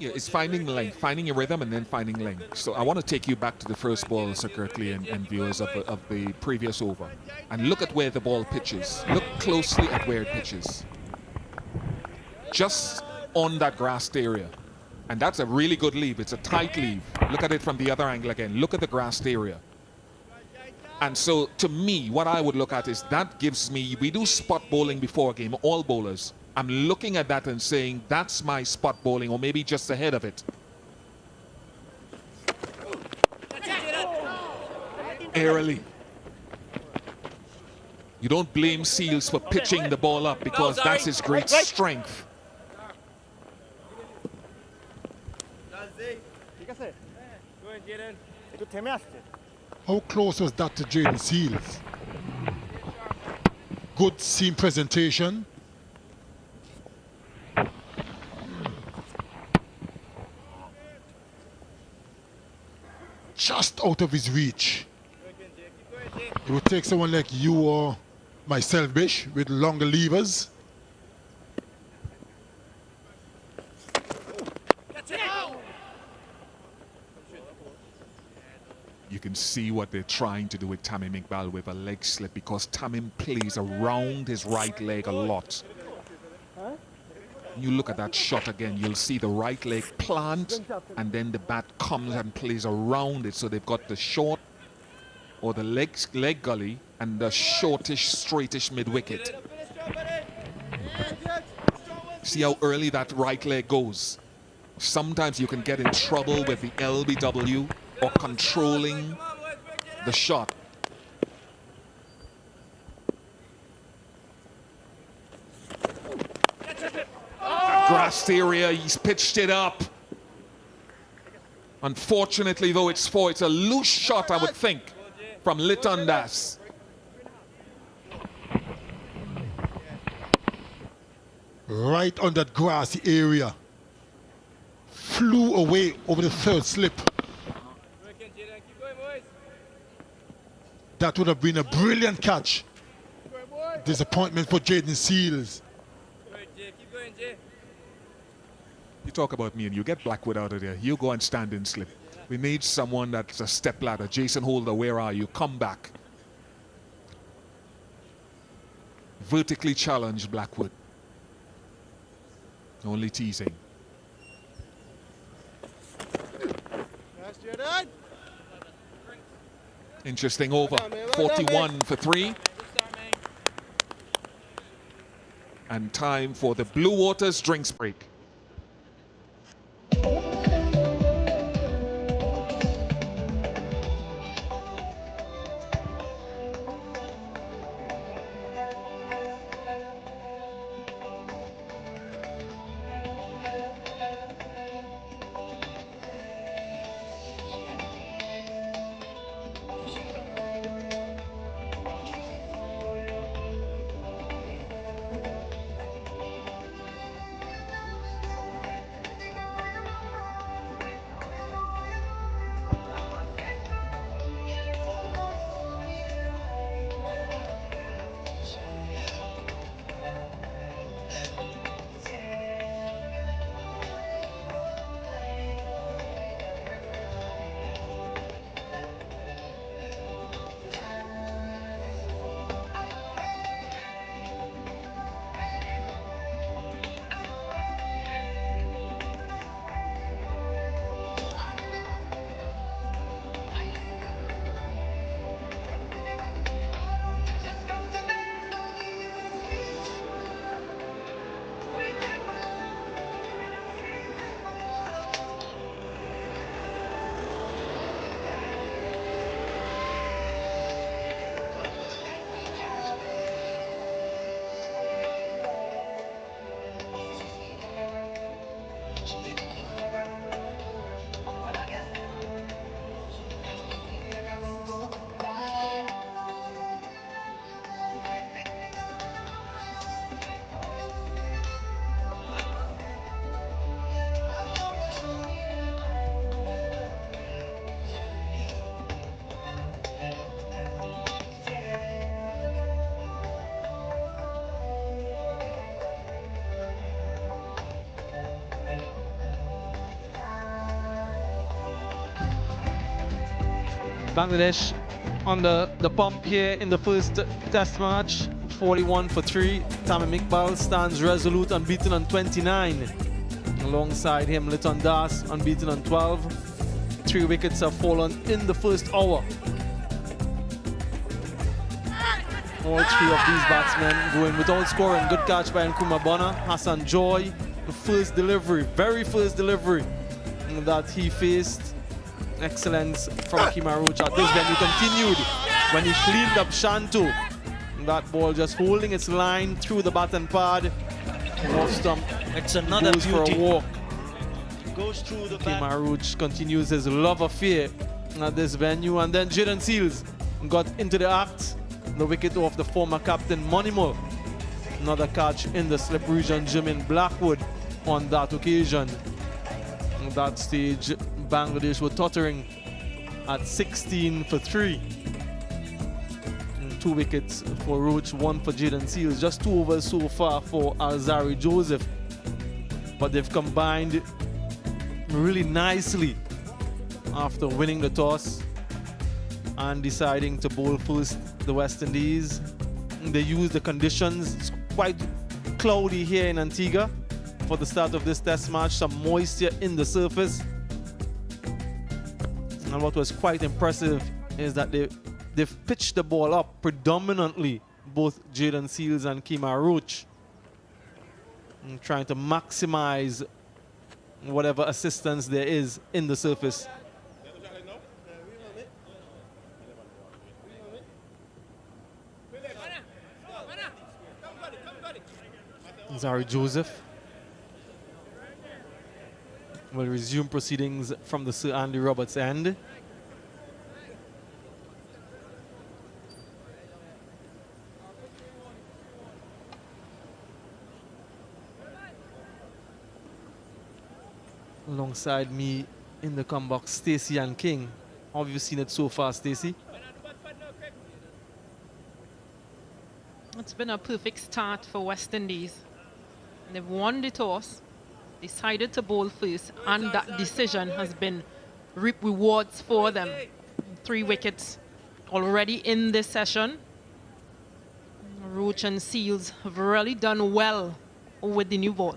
Yeah, it's finding length, finding your rhythm, and then finding length. So I want to take you back to the first ball, Sir Kirtley and viewers of the previous over. And look at where the ball pitches. Look closely at where it pitches. Just on that grassed area. And that's a really good leave. It's a tight leave. Look at it from the other angle again. Look at the grassed area. And so, to me, what I would look at is that gives me, we do spot bowling before a game, all bowlers. I'm looking at that and saying, that's my spot bowling, or maybe just ahead of it. Airily. You don't blame Seals for pitching the ball up because that's his great strength. How close was that to Jaden Seals? Good seam presentation. Just out of his reach. It would take someone like you or myself, Bish, with longer levers. You can see what they're trying to do with Tamim Iqbal with a leg slip, because Tamim plays around his right leg a lot. You look at that shot again, you'll see the right leg plant, and then the bat comes and plays around it. So they've got the short or the leg gully and the shortish, straightish mid-wicket. See how early that right leg goes. Sometimes you can get in trouble with the LBW or controlling the shot. grass area. He's pitched it up. Unfortunately, though, it's a loose shot, I would think, from Liton Das. Right on that grassy area. Flew away over the third slip. That would have been a brilliant catch. Disappointment for Jaden Seals. You talk about me and you get Blackwood out of there. You go and stand in slip. We need someone that's a step ladder. Jason Holder, where are you? Come back. Vertically challenged Blackwood. Only teasing. Interesting over. 41 for 3. And time for the Blue Waters drinks break. Bangladesh on the pump here in the first test match. 41 for 3. Tamim Iqbal stands resolute, unbeaten on 29. Alongside him, Liton Das, unbeaten on 12. 3 wickets have fallen in the first hour. All 3 of these batsmen going without scoring. Good catch by Nkrumah Bonner. Hassan Joy, the first delivery, very first delivery that he faced. Excellence from Kemar Roach at this venue continued when he cleaned up Shanto. That ball just holding its line through the bat and pad. Off stump. It's another goes beauty. for a walk. Goes through the Kemar Roach continues his love affair at this venue. And then Jaden Seals got into the act. The wicket off the former captain Monimol. Another catch in the slip region. Jimin Blackwood on that occasion. At that stage, Bangladesh were tottering at 16 for 3. And 2 wickets for Roach, 1 for Jaden Seals. Just 2 overs so far for Alzari Joseph. But they've combined really nicely after winning the toss and deciding to bowl first the West Indies. They used the conditions. It's quite cloudy here in Antigua for the start of this test match. Some moisture in the surface. And what was quite impressive is that they've pitched the ball up predominantly, both Jaden Seals and Kemar Roach, and trying to maximize whatever assistance there is in the surface. Zari Joseph will resume proceedings from the Sir Andy Roberts end. Alongside me in the comeback, Stacey and King. How have you seen it so far, Stacey? It's been a perfect start for West Indies. They've won the toss, decided to bowl first, and that decision has been reap rewards for them. 3 wickets already in this session. Roach and Seals have really done well with the new ball.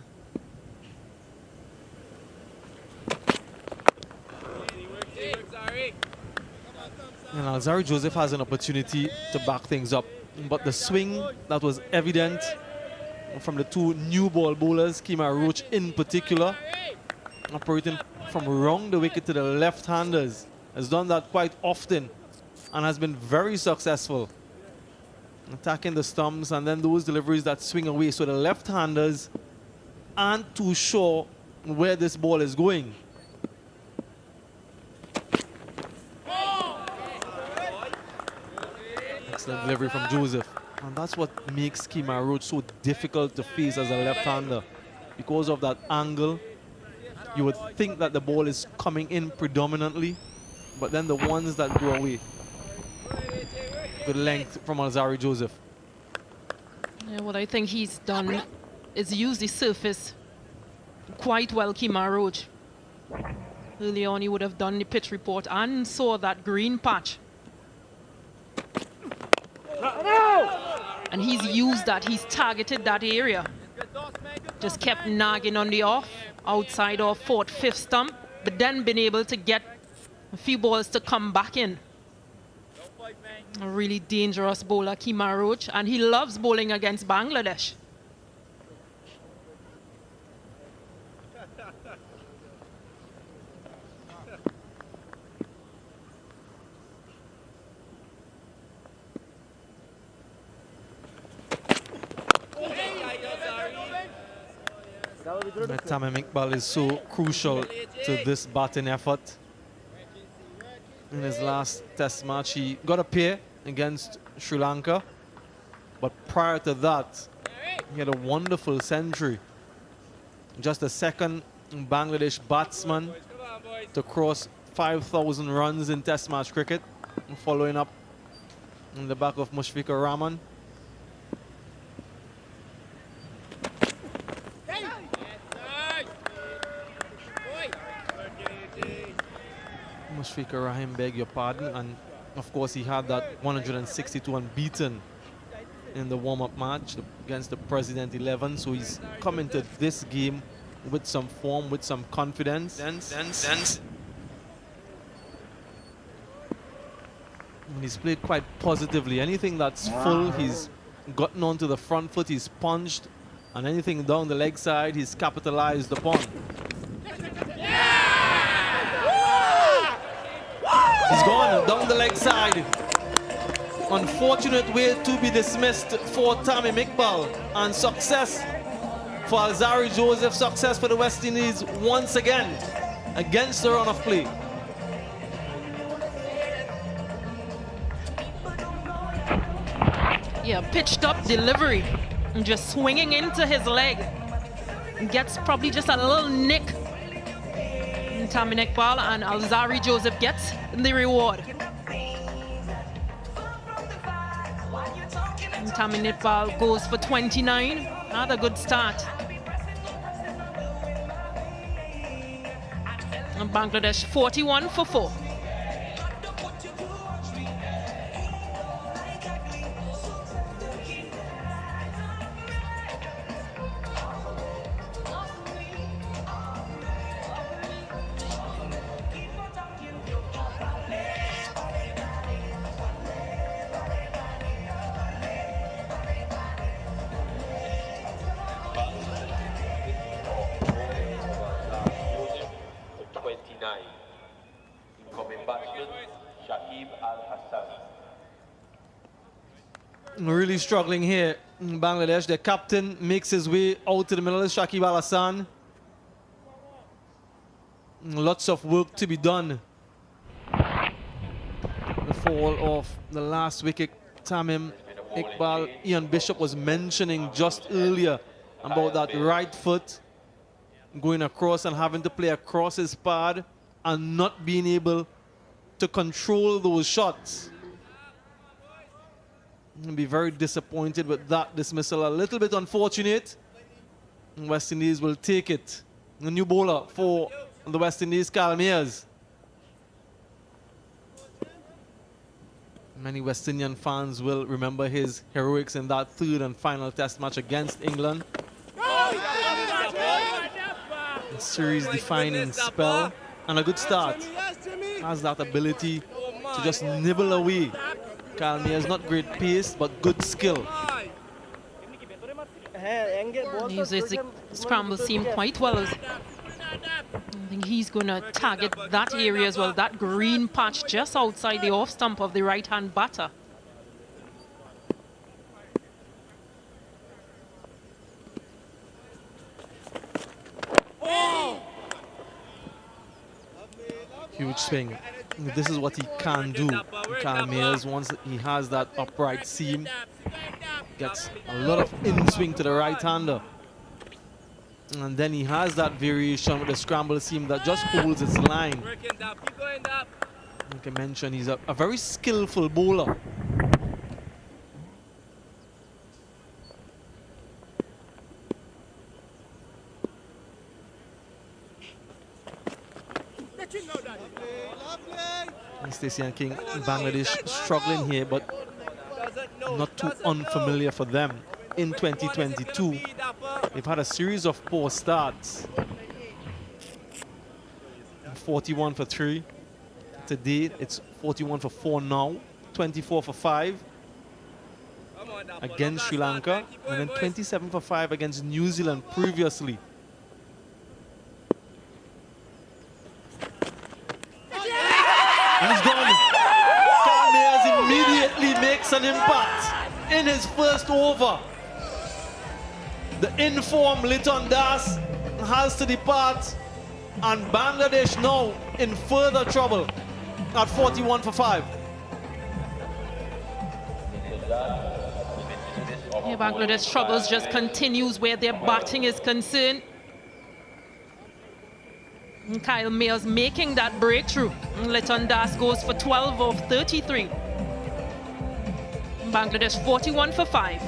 And Alzari Joseph has an opportunity to back things up. But the swing that was evident from the 2 new ball bowlers, Kima Roach in particular, operating from around the wicket to the left-handers, has done that quite often and has been very successful. Attacking the stumps and then those deliveries that swing away. So the left-handers aren't too sure where this ball is going. Excellent delivery from Joseph. And that's what makes Kima Roach so difficult to face as a left-hander. Because of that angle, you would think that the ball is coming in predominantly, but then the ones that go away. Good length from Alzari Joseph. Yeah, what I think he's done is use the surface quite well, Kima Roach. Early on, he would have done the pitch report and saw that green patch. And he's used that, he's targeted that area. Just kept nagging on the off, outside or 4th, 5th stump, but then been able to get a few balls to come back in. A really dangerous bowler, Kima Roach, and he loves bowling against Bangladesh. Tamim Iqbal is so crucial to this batting effort. In his last test match, he got a pair against Sri Lanka. But prior to that, he had a wonderful century. Just the second Bangladesh batsman to cross 5,000 runs in test match cricket, following up in the back of Mushfiqur Rahman. Mushfiqur Rahim, beg your pardon, and of course he had that 162 unbeaten in the warm-up match against the President 11, so he's come into this game with some form, with some confidence. And he's played quite positively. Anything that's full, he's gotten onto the front foot, he's punched, and anything down the leg side, he's capitalized upon. He's gone down the leg side. Unfortunate way to be dismissed for Tamim Iqbal. And success for Alzari Joseph, success for the West Indies once again against the run of play. Yeah, pitched up delivery and just swinging into his leg. Gets probably just a little nick. Tamim Iqbal and Alzari Joseph gets the reward. And Tamim Iqbal goes for 29. Not a good start. And Bangladesh 41 for 4. Really struggling here in Bangladesh. Their captain makes his way out to the middle, Shakib Al Hassan. Lots of work to be done. The fall of the last wicket, Tamim, Iqbal, Ian Bishop was mentioning just earlier about that right foot going across and having to play across his pad and not being able to control those shots. I'll be very disappointed with that dismissal. A little bit unfortunate. West Indies will take it. The new bowler for the West Indies, Kyle Mayers. Many West Indian fans will remember his heroics in that third and final test match against England. A series-defining spell and a good start. Has that ability to just nibble away. Kyle Mayers, not great pace, but good skill. He uses the scramble seam quite well. I think he's going to target that area as well, that green patch just outside the off stump of the right-hand batter. Huge swing. This is what he can do. Kyle Mayers, once he has that upright seam, gets a lot of in-swing to the right-hander. And then he has that variation with the scramble seam that just holds its line. Like I mentioned, he's a very skillful bowler. Stacey and King, Bangladesh struggling here, but not too unfamiliar for them. In 2022, they've had a series of poor starts. 41 for 3. Today, it's 41 for 4 now. 24 for 5 against Sri Lanka. And then 27 for 5 against New Zealand previously. And he's gone. Kyle Mayers immediately makes an impact in his first over. The informed Liton Das has to depart, and Bangladesh now in further trouble at 41 for 5. Yeah, Bangladesh troubles just continues where their batting is concerned. And Kyle Mayers making that breakthrough. Liton Das goes for 12 of 33. Bangladesh 41 for 5.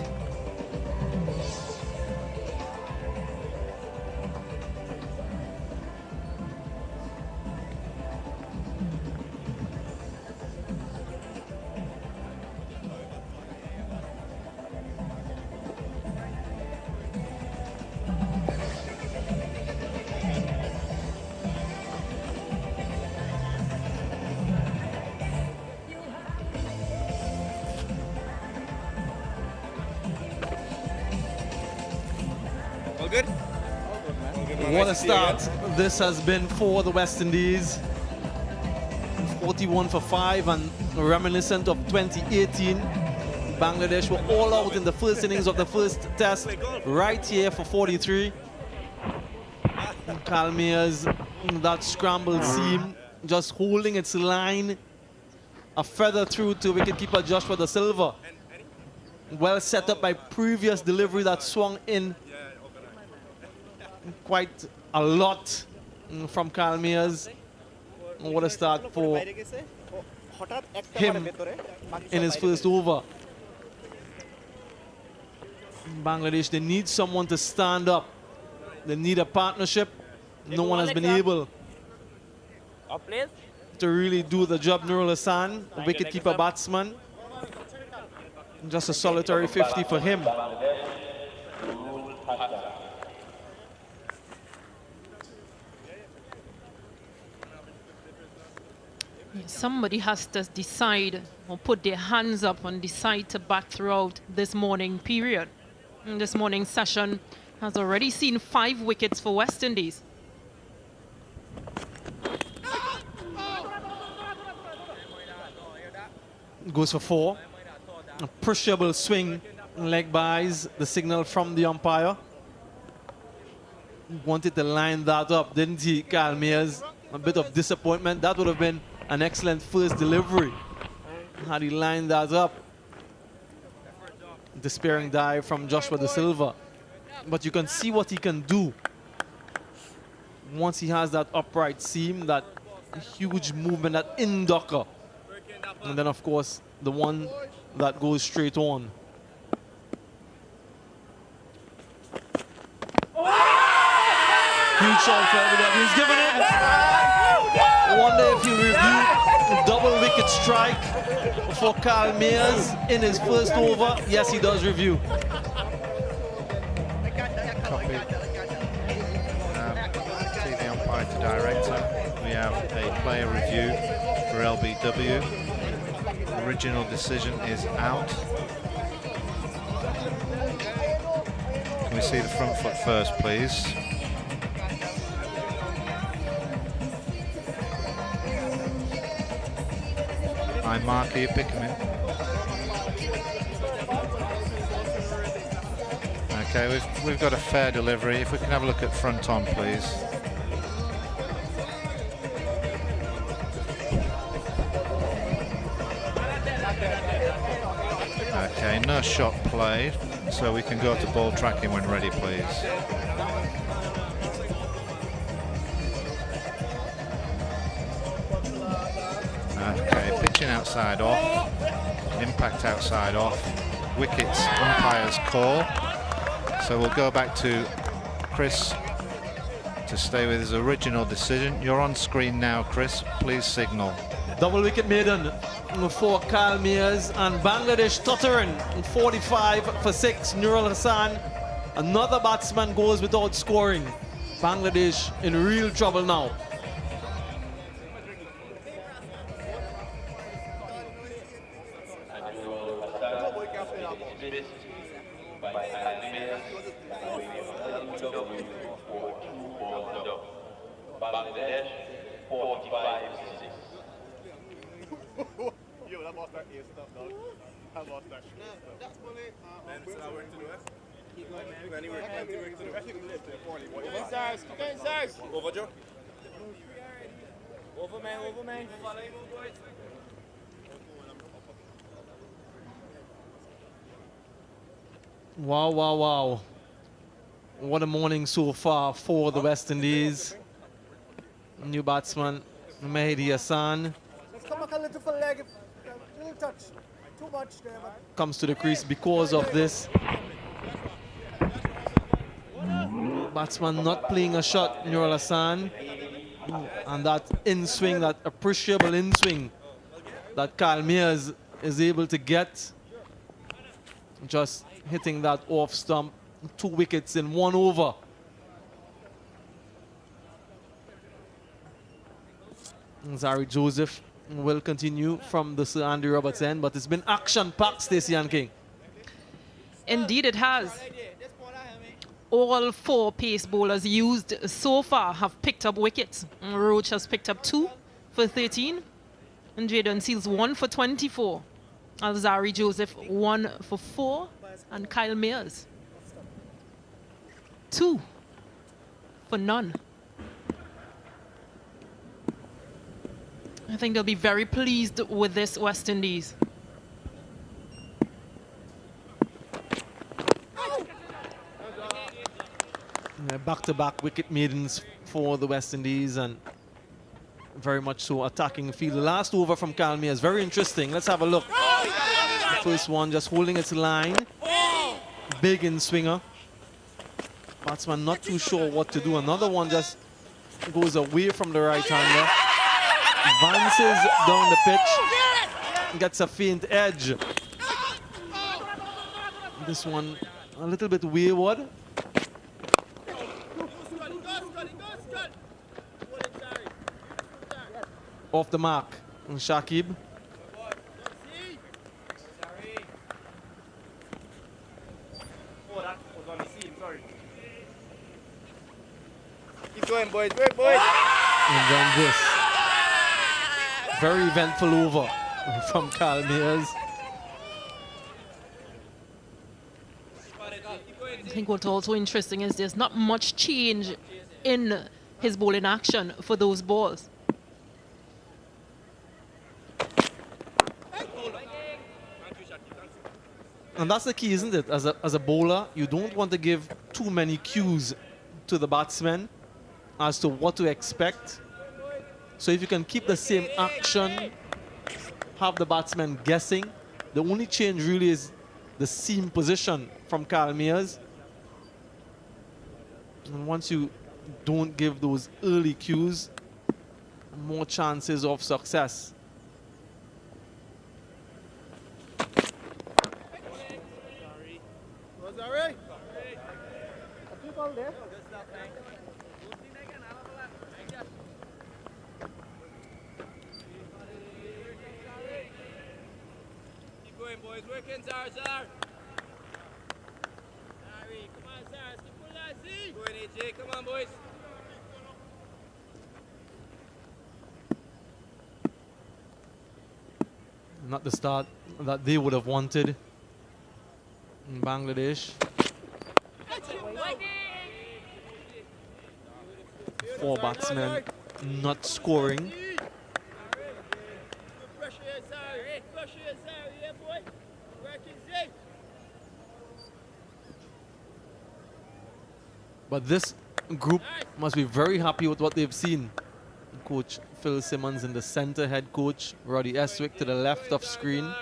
Good? What a start this has been for the West Indies. 41 for 5 and reminiscent of 2018. Bangladesh were all out in the first innings of the first test, right here for 43. Kyle Mayers, that scrambled seam, just holding its line. A feather through to wicketkeeper Joshua Da Silva. Well set up by previous delivery that swung in quite a lot from Kyle Mayers. What a start for him in his first over. Bangladesh, they need someone to stand up. They need a partnership. No one has been able to really do the job. Nurul Hassan, a wicketkeeper batsman. Just a solitary 50 for him. Somebody has to decide or put their hands up and decide to bat throughout this morning period. And this morning session has already seen 5 wickets for West Indies. Goes for 4. A pushable swing, leg buys, the signal from the umpire. Wanted to line that up, didn't he, Kyle Mayers? a bit of disappointment. That would have been an excellent first delivery had he lined that up. Despairing dive from Joshua De Silva. But you can see what he can do once he has that upright seam, that huge movement, that in-ducker. And then, of course, the one that goes straight on. Huge shot for everybody. He's given it. I wonder if he'll review a double wicket strike for Kyle Mayers in his first over. Yes, he does review. Copy. TV umpire to director. We have a player review for LBW. Original decision is out. Can we see the front foot first, please? Hi, Mark, are you picking him? Okay, we've got a fair delivery. If we can have a look at front on, please. Okay, no shot played, so we can go to ball tracking when ready, please. Okay, pitching outside off, impact outside off, wickets umpire's call. So we'll go back to Chris to stay with his original decision. You're on screen now, Chris. Please signal. Double wicket maiden for Kyle Mayers, and Bangladesh stuttering 45 for 6. Nurul Hassan, another batsman, goes without scoring. Bangladesh in real trouble now. Bangladesh 45 6. Yo, that lost that ear stuff, dog. I lost that shit. That's funny. Man, it's not work to do it. Keep going, man. Plenty work to do. Especially if you live to 40. Keep going, Sars. Keep going, Sars. Over, Joe. Over, man. Over, man. Wow, wow, wow. What a morning so far for the West Indies. New batsman, Mehdi Hassan, Let's come back a little for leg. Little touch. Too much there, but comes to the crease because of this. Batsman not playing a shot, Nurul Hassan. And that in-swing, that appreciable in-swing that Kyle Mayers is able to get. Just hitting that off stump. 2 wickets in 1 over. Zari Joseph will continue from the Sir Andy Roberts end, but it's been action-packed, Stacey and King. Indeed it has. All 4 pace bowlers used so far have picked up wickets. Roach has picked up 2 for 13. And Jaden Seals 1 for 24. Zari Joseph 1 for 4. And Kyle Mayers 2 for none. I think they'll be very pleased with this West Indies. Back-to-back wicket maidens for the West Indies, and very much so attacking the field. The last over from Kyle Mayers, very interesting. Let's have a look. First one just holding its line. Big in swinger. Batsman not too sure what to do. Another one just goes away from the right-hander. Advances down the pitch. Gets a faint edge. This one a little bit wayward. Off the mark. And Shakib. Keep going, boys. Great, boys. And then this. Very eventful over from Kyle Mayers. I think what's also interesting is there's not much change in his bowling action for those balls. And that's the key, isn't it? As a bowler, you don't want to give too many cues to the batsman as to what to expect. So if you can keep the same action, have the batsman guessing, the only change really is the seam position from Kalmias. And once you don't give those early cues, more chances of success. Was that right? A 2 ball there. Keep going, boys. Working, Zar. Sorry, come on, Zar. Keep pulling that Z. Go in, AJ. Come on, boys. Not the start that they would have wanted in Bangladesh. 4 batsmen not scoring. Pressure here, Zar. Pressure here, Zar. Yeah, boy. Working, Z. But this group must be very happy with what they've seen. Coach Phil Simmons in the center, head coach Roddy Eswick to the left of screen.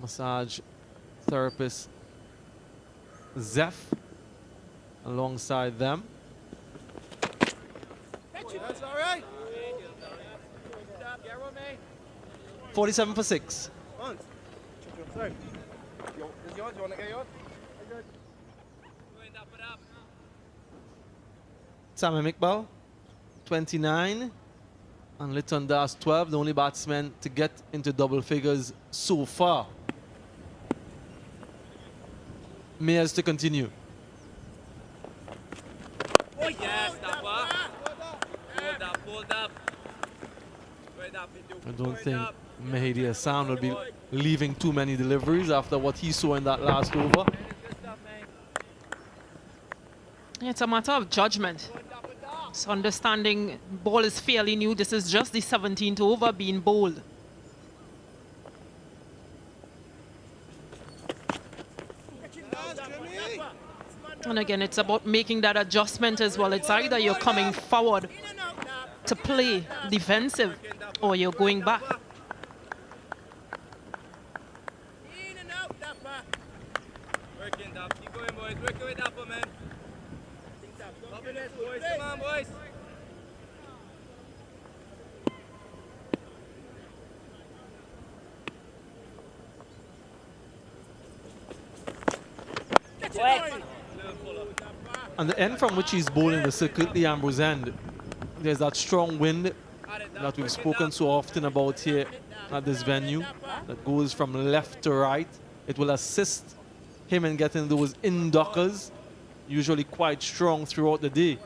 Massage therapist Zeph alongside them. That's all right. 47 for 6. Sorry. Is yours? You want to get yours? Tamim Iqbal, 29, and Liton Das, 12, the only batsmen to get into double figures so far. Mayers to continue. Oh, yes, that one. Hold up. I don't think Mehdi Hassan will be leaving too many deliveries after what he saw in that last over. It's a matter of judgment. It's understanding ball is fairly new. This is just the 17th over being bowled. And again, it's about making that adjustment as well. It's either you're coming forward to play defensive or you're going back. Working up. Keep going, boys. Working with Dapper, man. Boys. Come on, boys. And the end from which he's bowling the circuit, the Ambrose end, there's that strong wind that we've spoken so often about here at this venue that goes from left to right. It will assist him in getting those in-duckers, usually quite strong throughout the day.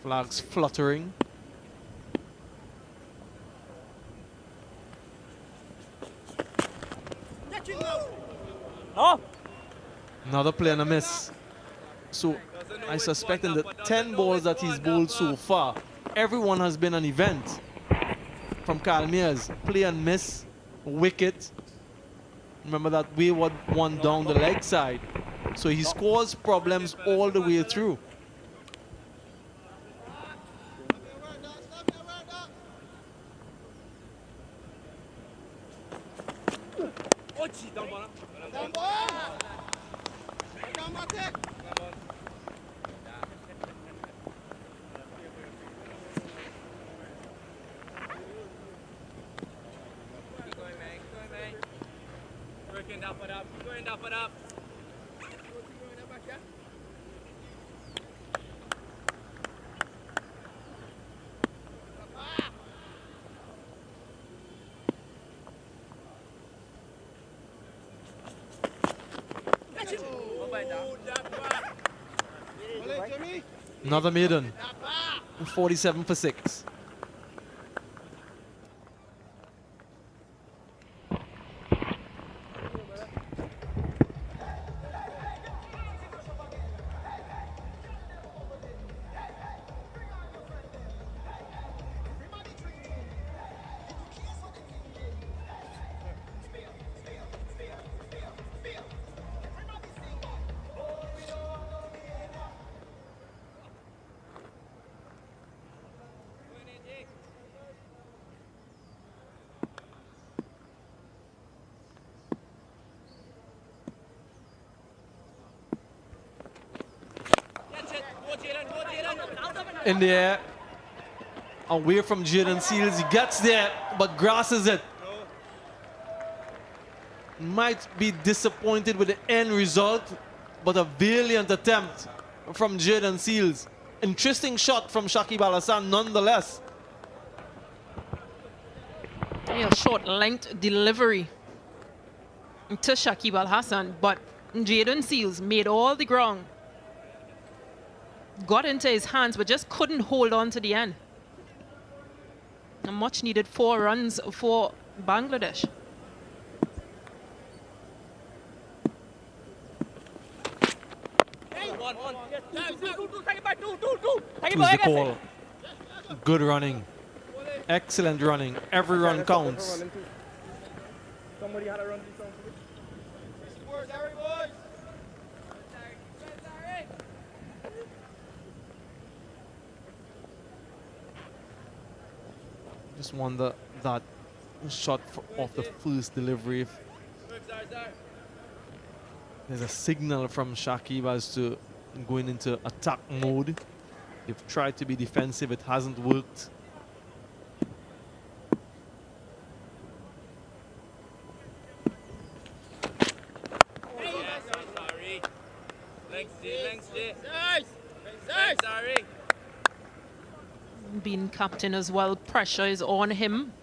Flags fluttering. Oh! Another play and a miss. So I suspect in the 10 balls that he's bowled so far, everyone has been an event from Kalmias. Play and miss, wicket. Remember that wayward one down the leg side. So he scores problems all the way through. Another maiden. 47 for 6. in the air, away from Jaden Seals. He gets there, but grasses it. Might be disappointed with the end result, but a valiant attempt from Jaden Seals. Interesting shot from Shakib Al-Hassan nonetheless. A short length delivery to Shakib Al-Hassan, but Jaden Seals made all the ground. Got into his hands, but just couldn't hold on to the end. A much needed 4 runs for Bangladesh. Who's the call? Good running. Excellent running. Every run counts. Somebody had a run. Just wonder that shot off the first delivery. If there's a signal from Shakib as to going into attack mode. They've tried to be defensive, it hasn't worked. Being captain as well, pressure is on him.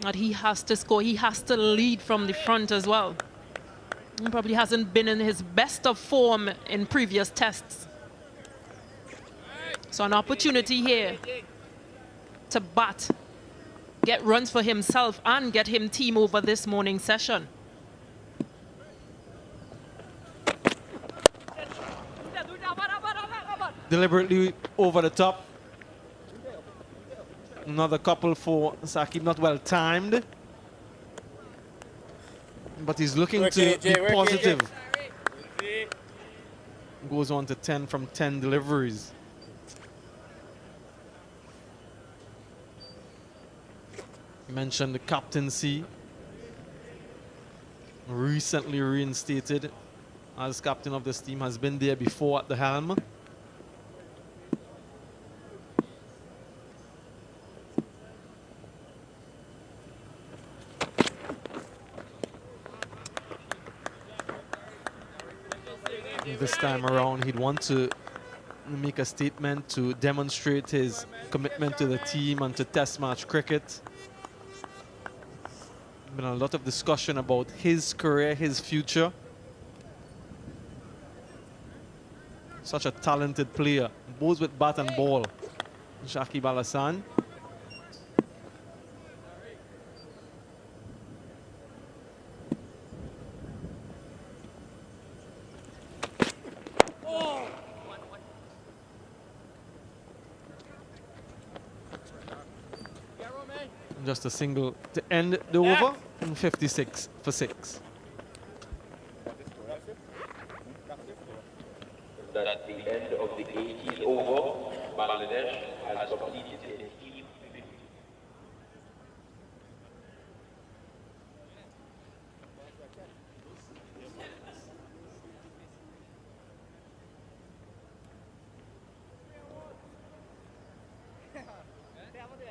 That he has to score, he has to lead from the front as well. He probably hasn't been in his best of form in previous tests. So an opportunity here to bat, get runs for himself and get him team over this morning session. Deliberately over the top. Another couple for Shakib, not well timed. But he's looking to be positive. Goes on to 10 from 10 deliveries. You mentioned the captaincy. Recently reinstated as captain of this team, has been there before at the helm. This time around, he'd want to make a statement to demonstrate his commitment to the team and to test match cricket. Been a lot of discussion about his career, his future. Such a talented player, both with bat and ball. Shakib Al-Hassan. Just a single to end the over, and 56 for 6. That's the end of the 80s over. Bangladesh has completed its team.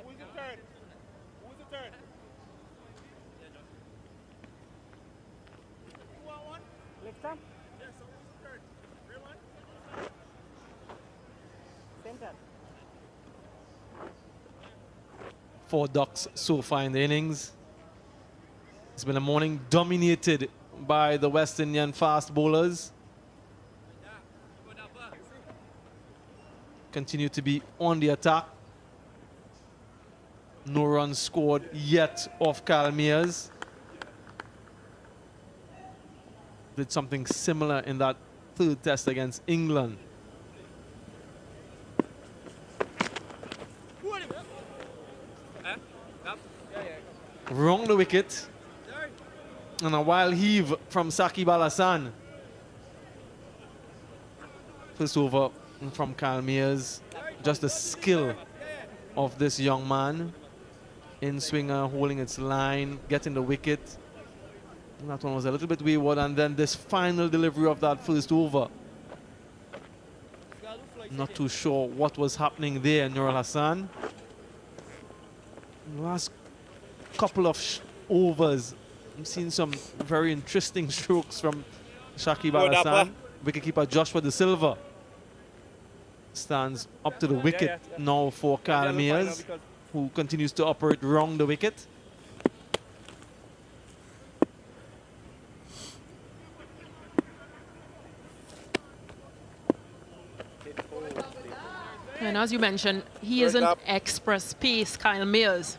Who's the turn? Who's the turn? You want one? Left side? Yes, so who's the turn? Real one? Center. 4 ducks so far in the innings. It's been a morning dominated by the West Indian fast bowlers. Continue to be on the attack. No runs scored yet off Kalmias. Did something similar in that third test against England. Wrong the wicket. And a wild heave from Shakib Al-Hassan. First over from Kalmias. Just the skill of this young man. In swinger, holding its line, getting the wicket. And that one was a little bit wayward. And then this final delivery of that first over. Not too sure what was happening there, Nurul Hassan. Last couple of overs, I'm seeing some very interesting strokes from Shakib Al Hassan. Wicketkeeper Joshua De Silva stands up to the wicket now for Kyle Mears, who continues to operate round the wicket. And as you mentioned, he is an express pace, Kyle Mears.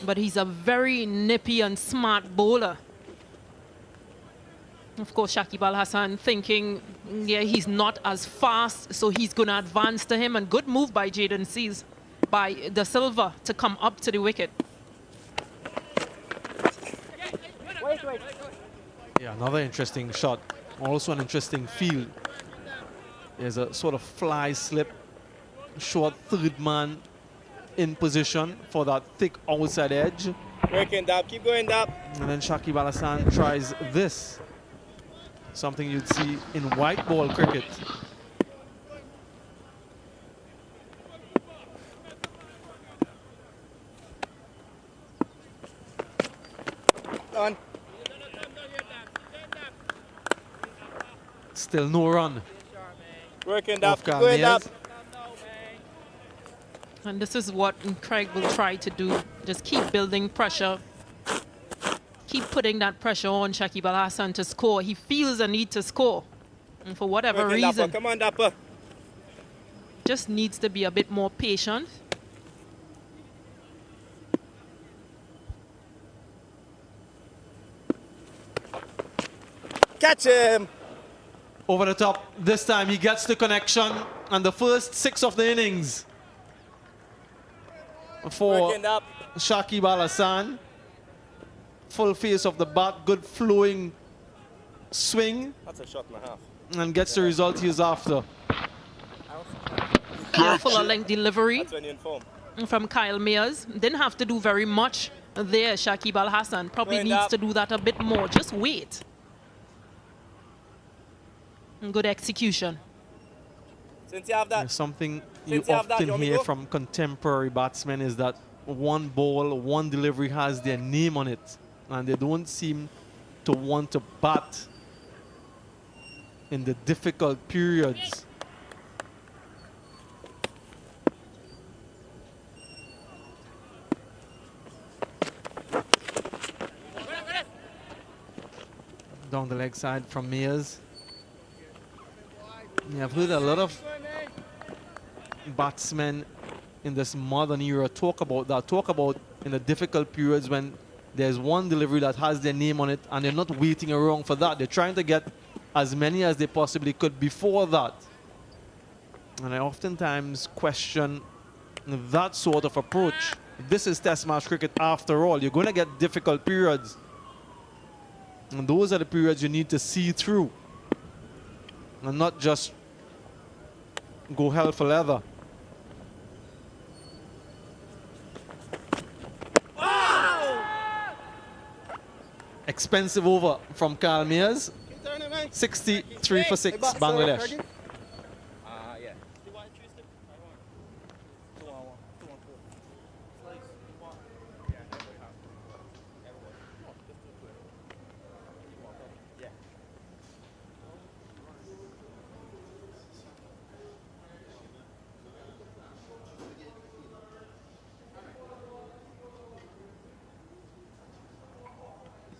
But he's a very nippy and smart bowler. Of course, Shakib Al Hassan thinking, yeah, he's not as fast, so he's going to advance to him. And good move by Jaden Seals, by De Silva, to come up to the wicket. Yeah, another interesting shot. Also an interesting field. There's a sort of fly slip, short third man in position for that thick outside edge. Working, Dab. Keep going, Dab. And then Shakib Al Hassan tries this. Something you'd see in white ball cricket. Done. Still no run. Working, Dab. Off Keep going, Dab. Mears. And this is what Craig will try to do. Just keep building pressure. Keep putting that pressure on Shakib Al Hassan to score. He feels a need to score. And for whatever Working, reason, Dapper. Come on, Dapper. just needs to be a bit more patient. Catch him. Over the top. This time he gets the connection. And the first 6 of the innings for Working, Dab. Shakib Al Hassan. Full face of the bat, good flowing swing, That's a shot and a half. and gets the result he is after. Fuller length delivery That's when you inform. from Kyle Mears. Didn't have to do very much there, Shakib Al Hassan. Probably Going needs up. to do that a bit more. Just wait. And good execution. Since you have that, Something you Since you have that, often you want me hear go? from contemporary batsmen is that one ball, one delivery has their name on it, and they don't seem to want to bat in the difficult periods. Down the leg side from Mears. Yeah, I've heard a lot of batsmen in this modern era talk about that, talk about in the difficult periods when there's one delivery that has their name on it and they're not waiting around for that. They're trying to get as many as they possibly could before that. And I oftentimes question that sort of approach. This is Test match cricket after all. You're going to get difficult periods. And those are the periods you need to see through. And not just go hell for leather. Expensive over from Kyle Mears. 63 for 6, Bangladesh. yeah.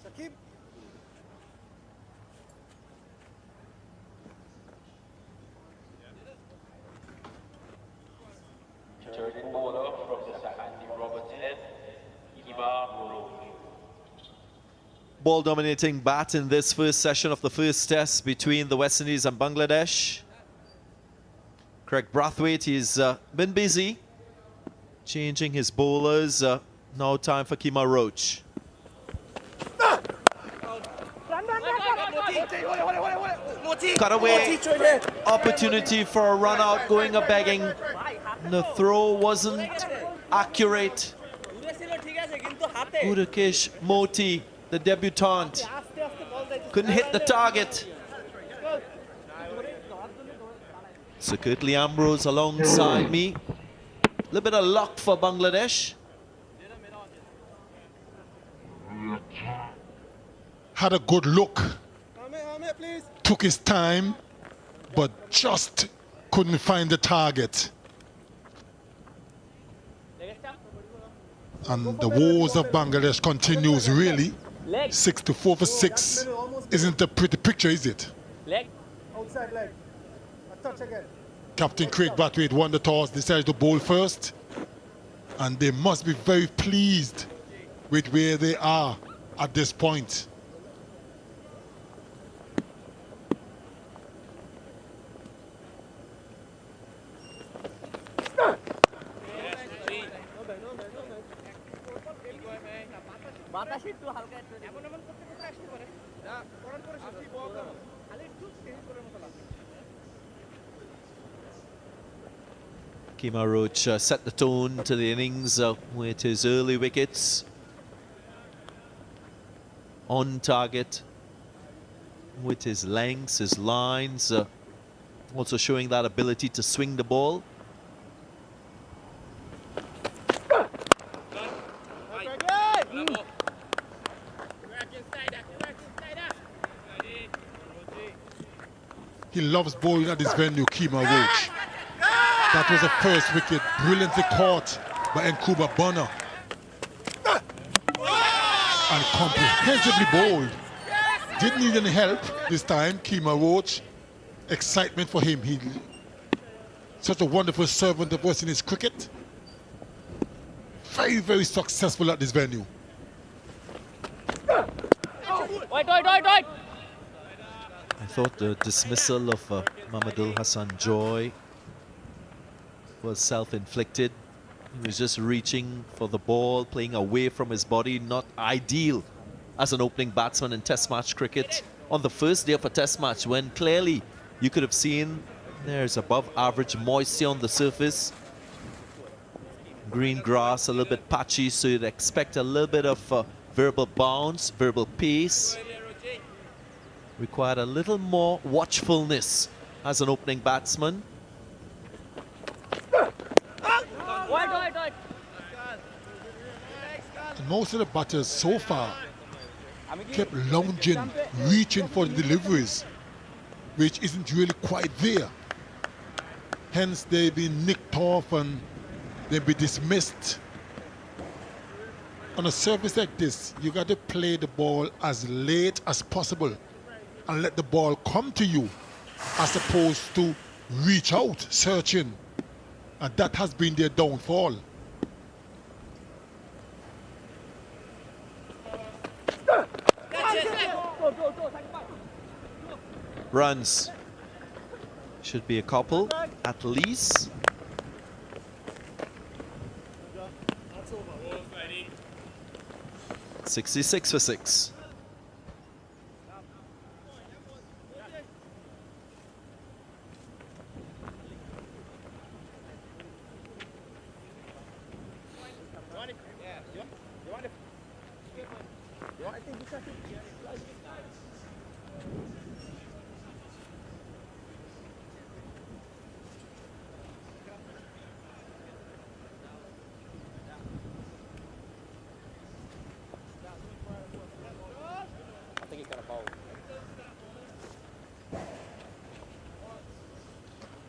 Shakib. Turning bowler from the Sakandi Roberts end, Roach. Ball dominating bat in this first session of the first test between the West Indies and Bangladesh. Craig Brathwaite, he's been busy changing his bowlers. Now time for Roach. Cut away. Opportunity for a run out, going a begging. The throw wasn't accurate. Udakesh Moti, the debutant, couldn't hit the target. So Kirtley Ambrose alongside me. A little bit of luck for Bangladesh. Had a good look. Took his time, but just couldn't find the target. And the woes of Bangladesh continues really. 6-4 for 6 isn't a pretty picture, is it? Leg. Outside leg. A touch again. Captain Craig Brathwaite won the toss, decided to bowl first. And they must be very pleased with where they are at this point. Kemar Roach set the tone to the innings with his early wickets. On target with his lengths, his lines, also showing that ability to swing the ball. He loves bowling at this venue, Kemar Roach. That was the first wicket, brilliantly caught by Nkuba Bonner. And comprehensively bowled. Didn't need any help this time, Kemar Roach. Excitement for him. He such a wonderful servant of West Indies cricket. Very, very successful at this venue. I thought the dismissal of Mamadul Hassan Joy was self-inflicted. He was just reaching for the ball, playing away from his body, not ideal as an opening batsman in Test match cricket. On the first day of a Test match, when clearly you could have seen there's above average moisture on the surface. Green grass, a little bit patchy, so you'd expect a little bit of verbal bounce, verbal pace. Required a little more watchfulness as an opening batsman. And most of the batters so far kept lounging, reaching for the deliveries, which isn't really quite there. Hence they've been nicked off and they'll be dismissed. On a surface like this, you got to play the ball as late as possible and let the ball come to you as opposed to reach out searching. And that has been their downfall. Runs should be a couple at least. .66 for 6.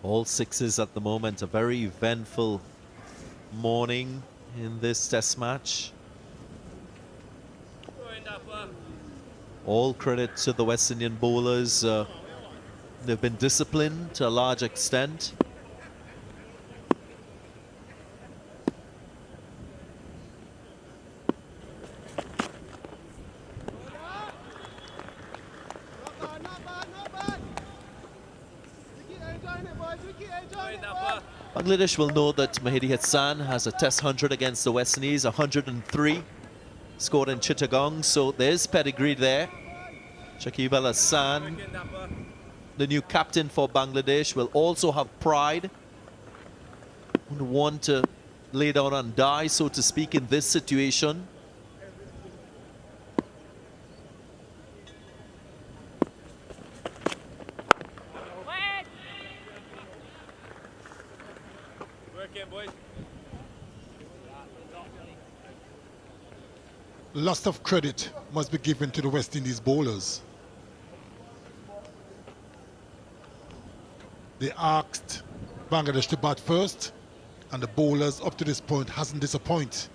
All sixes at the moment. A very eventful morning in this Test match. All credit to the West Indian bowlers. They've been disciplined to a large extent. Bangladesh will know that Mahidi Hassan has a Test 100 against the West Indies, 103 scored in Chittagong, so there's pedigree there. Shakib Al Hassan, the new captain for Bangladesh, will also have pride. Would want to lay down and die, so to speak, in this situation. lots of credit must be given to the West Indies bowlers. They asked Bangladesh to bat first, and the bowlers up to this point hasn't disappointed.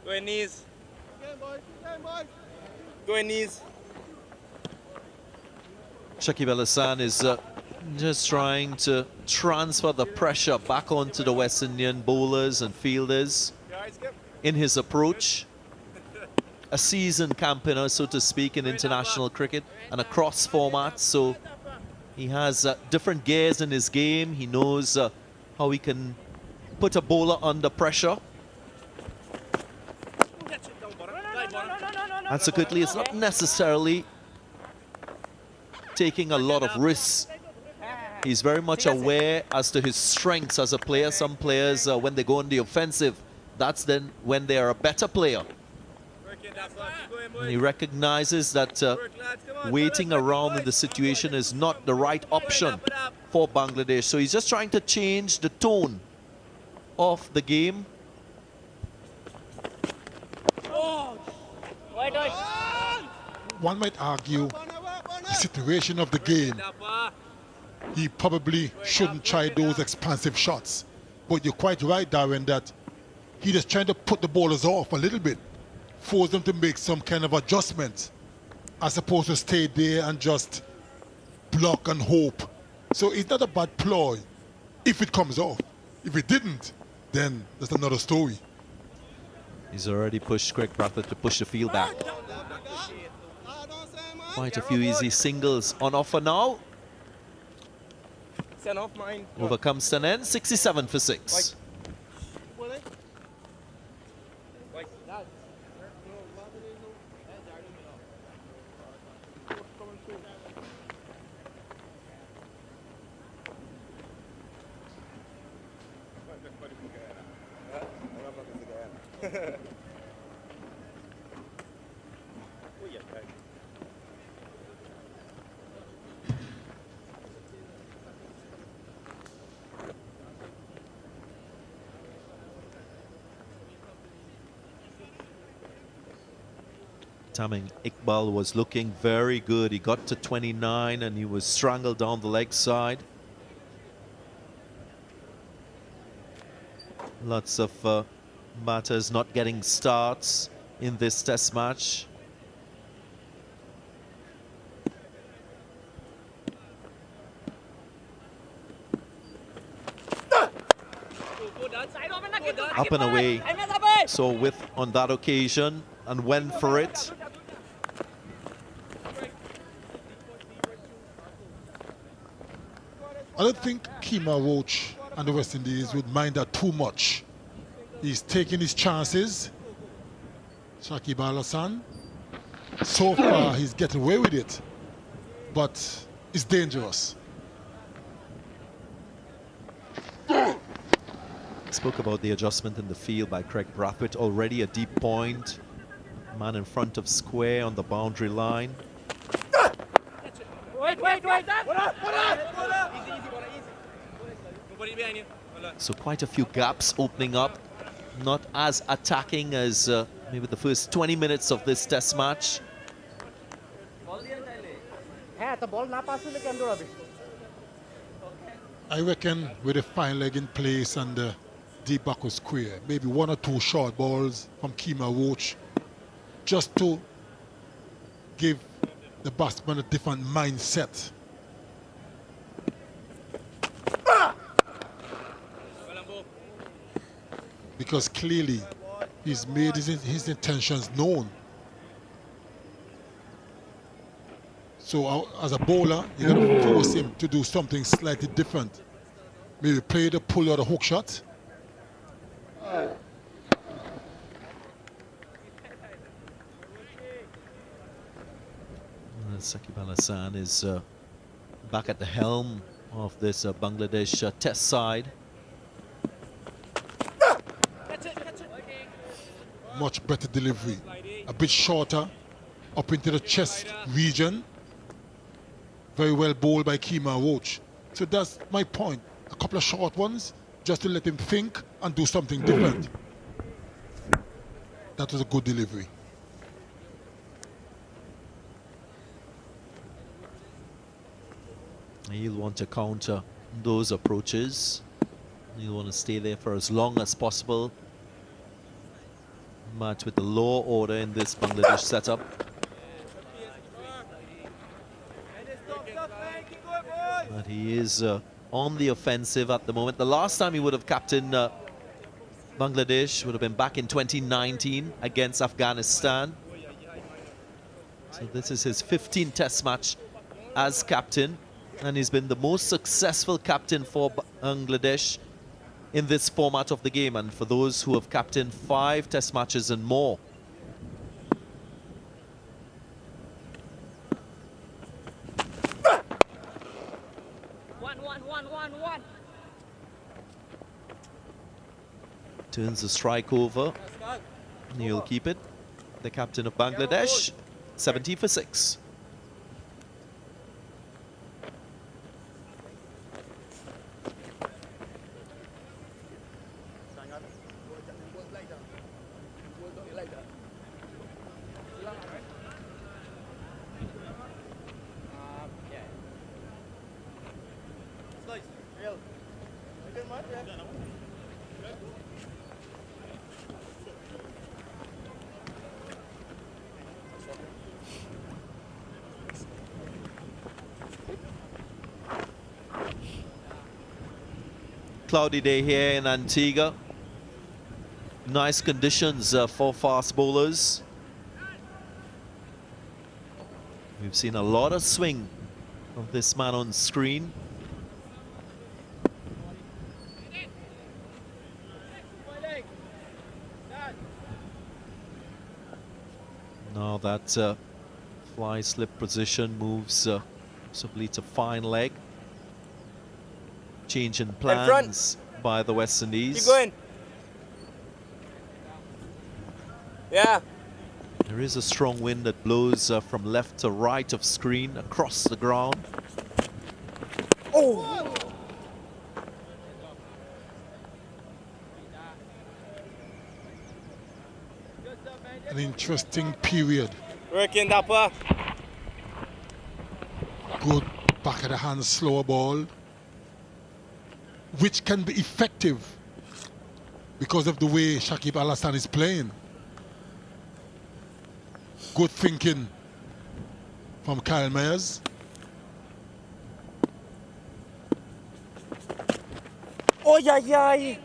Go in knees. Go in knees. Shakib Al-Hassan is just trying to transfer the pressure back onto the West Indian bowlers and fielders in his approach. A seasoned campaigner, so to speak, in international cricket and across formats, so he has different gears in his game. He knows how he can put a bowler under pressure. And so quickly, it's not necessarily taking a lot of risks. He's very much aware as to his strengths as a player. Some players, when they go on the offensive, that's then when they are a better player. And he recognizes that waiting around in the situation is not the right option for Bangladesh. So he's just trying to change the tone of the game. One might argue the situation of the game, he probably shouldn't try those expansive shots. But you're quite right, Darren, that he just trying to put the bowlers off a little bit, force them to make some kind of adjustment, as opposed to stay there and just block and hope. So it's not a bad ploy if it comes off. If it didn't, then that's another story. He's already pushed Craig Brathwaite to push the field back. Quite a few easy singles on offer now. Over comes to an end, 67 for 6. Tamim Iqbal was looking very good. He got to 29 and he was strangled down the leg side. Lots of batters not getting starts in this test match. Up and away. So with on that occasion and went for it. I don't think Kemar Roach and the West Indies would mind that too much. He's taking his chances. Shakib Al-Hassan. So far, he's getting away with it, but it's dangerous. Spoke about the adjustment in the field by Craig Brathwaite. Already a deep point. Man in front of square on the boundary line. Wait. So quite a few gaps opening up. Not as attacking as maybe the first 20 minutes of this test match. I reckon with a fine leg in place and the deep back of square, maybe 1 or 2 short balls from Kemar Roach, just to give the batsman a different mindset. Because clearly he's made his intentions known. So as a bowler, you got to force him to do something slightly different. Maybe play the pull or the hook shot. Shakib Al-Hassan is back at the helm of this Bangladesh test side. Much better delivery. a bit shorter, up into the chest region. Very well bowled by Kima Roach. So that's my point. A couple of short ones, just to let him think and do something different. That was a good delivery. He'll want to counter those approaches. He'll want to stay there for as long as possible. Match with the lower order in this Bangladesh setup. But he is on the offensive at the moment. The last time he would have captained Bangladesh would have been back in 2019 against Afghanistan. So this is his 15th test match as captain, and he's been the most successful captain for Bangladesh in this format of the game, and for those who have captained 5 test matches and more. One. Turns the strike over. He'll keep it. The captain of Bangladesh, 70 for 6. Cloudy day here in Antigua. Nice conditions for fast bowlers. We've seen a lot of swing of this man on screen. Now that fly slip position moves possibly to fine leg. Change in plans by the West Indies. Keep going. Yeah. There is a strong wind that blows from left to right of screen across the ground. Oh! An interesting period. Working, Dapper. Good back of the hand, slower ball, which can be effective because of the way Shakib Al-Hassan is playing. Good thinking from Kyle Myers. Oh, yeah.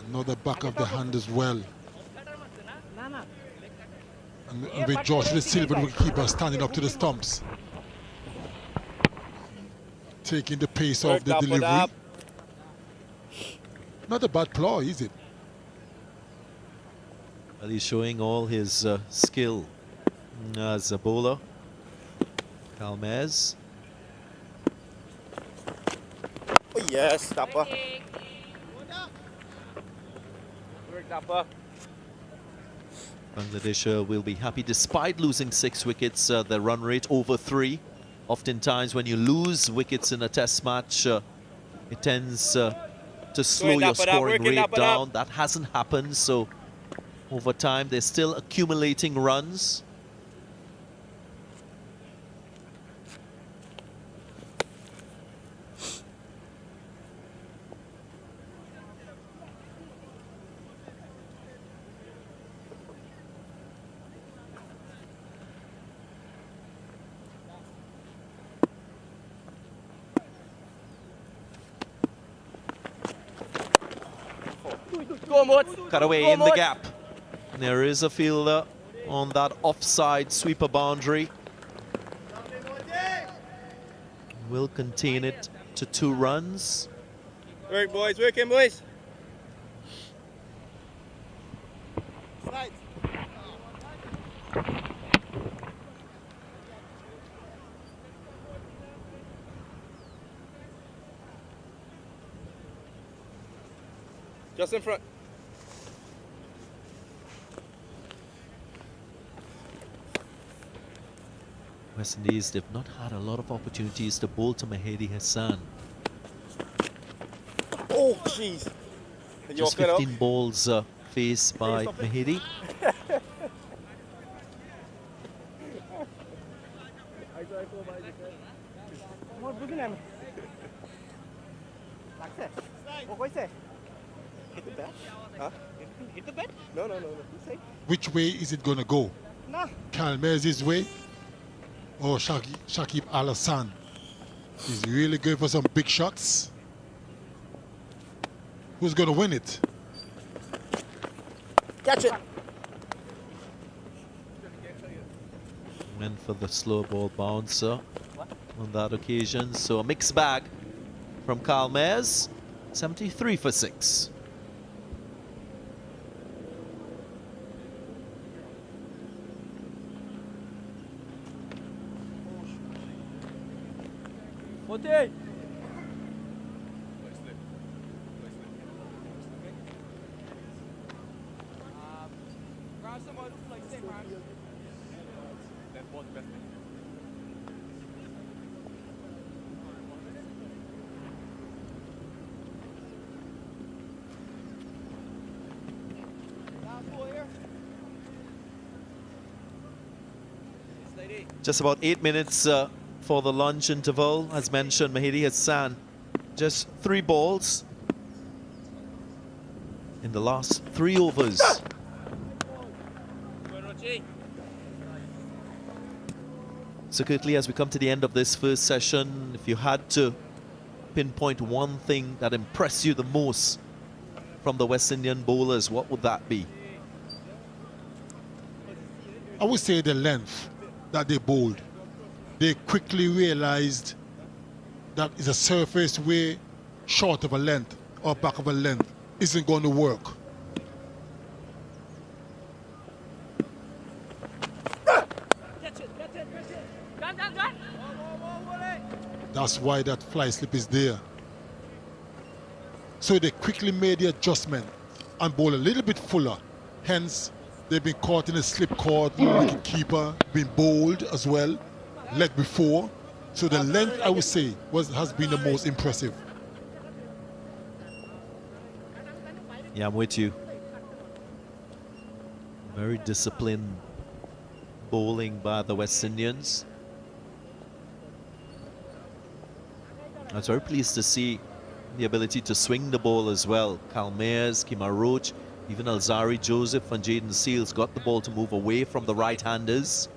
Another back of the hand as well. And with Josh the Silver, the keeper standing up to the stumps. Taking the pace of the delivery. Not a bad ploy, is it? Well, he's showing all his skill as a bowler. Calmez. Oh, yes, Dapper. Work, Dapper. Bangladesh will be happy despite losing 6 wickets. Their run rate over 3. Oftentimes when you lose wickets in a test match, it tends to slow your scoring rate down. That hasn't happened, so over time they're still accumulating runs. Cut away in the gap. There is a fielder on that offside sweeper boundary. Will contain it to 2 runs. Work, boys. Working, boys. Just in front. West Indies, they've not had a lot of opportunities to bowl to Mehdi Hassan. Oh, jeez. Just 15 balls faced by Mehdi. Hit the bat? Huh? Hit the bat? No. Which way is it going to go? Nah. Kalmez's way or Shakib Al Hassan? He's really good for some big shots. Who's going to win it? Catch it. Went for the slow ball bouncer on that occasion. So a mixed bag from Kalmez. 73 for 6. Just about 8 minutes for the lunch interval. As mentioned, Mehdi Hassan, just 3 balls in the last 3 overs. So quickly, as we come to the end of this first session, if you had to pinpoint one thing that impressed you the most from the West Indian bowlers, what would that be? I would say the length that they bowled. They quickly realized that is a surface way short of a length or back of a length isn't going to work. That's why that fly slip is there. So they quickly made the adjustment and bowled a little bit fuller. Hence, they've been caught in a slip cord, wicket keeper, been bowled as well, leg before. So the length, I would say, has been the most impressive. Yeah, I'm with you. Very disciplined bowling by the West Indians. I was very pleased to see the ability to swing the ball as well. Kalmez, Kima Roach, even Alzari Joseph and Jaden Seals got the ball to move away from the right-handers.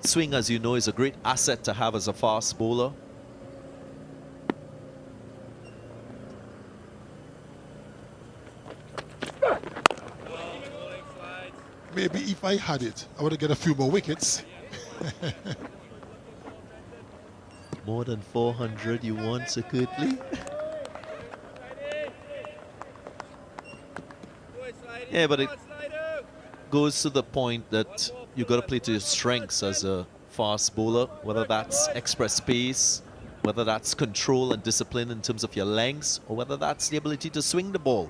Swing, as you know, is a great asset to have as a fast bowler. Maybe if I had it, I would have get a few more wickets. More than 400 you want, so quickly. Yeah, but it goes to the point that you got to play to your strengths as a fast bowler, whether that's express pace, whether that's control and discipline in terms of your lengths, or whether that's the ability to swing the ball.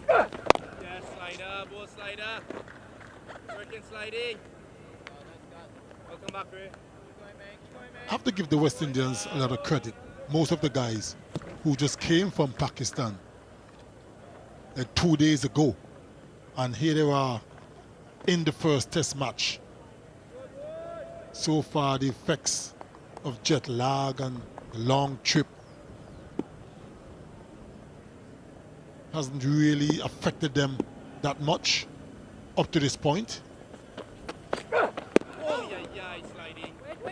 Yeah, slider, ball slider. Working sliding. Welcome back, Ray. I have to give the West Indians a lot of credit. Most of the guys who just came from Pakistan like 2 days ago, and here they are in the first test match. So far, the effects of jet lag and the long trip hasn't really affected them that much up to this point.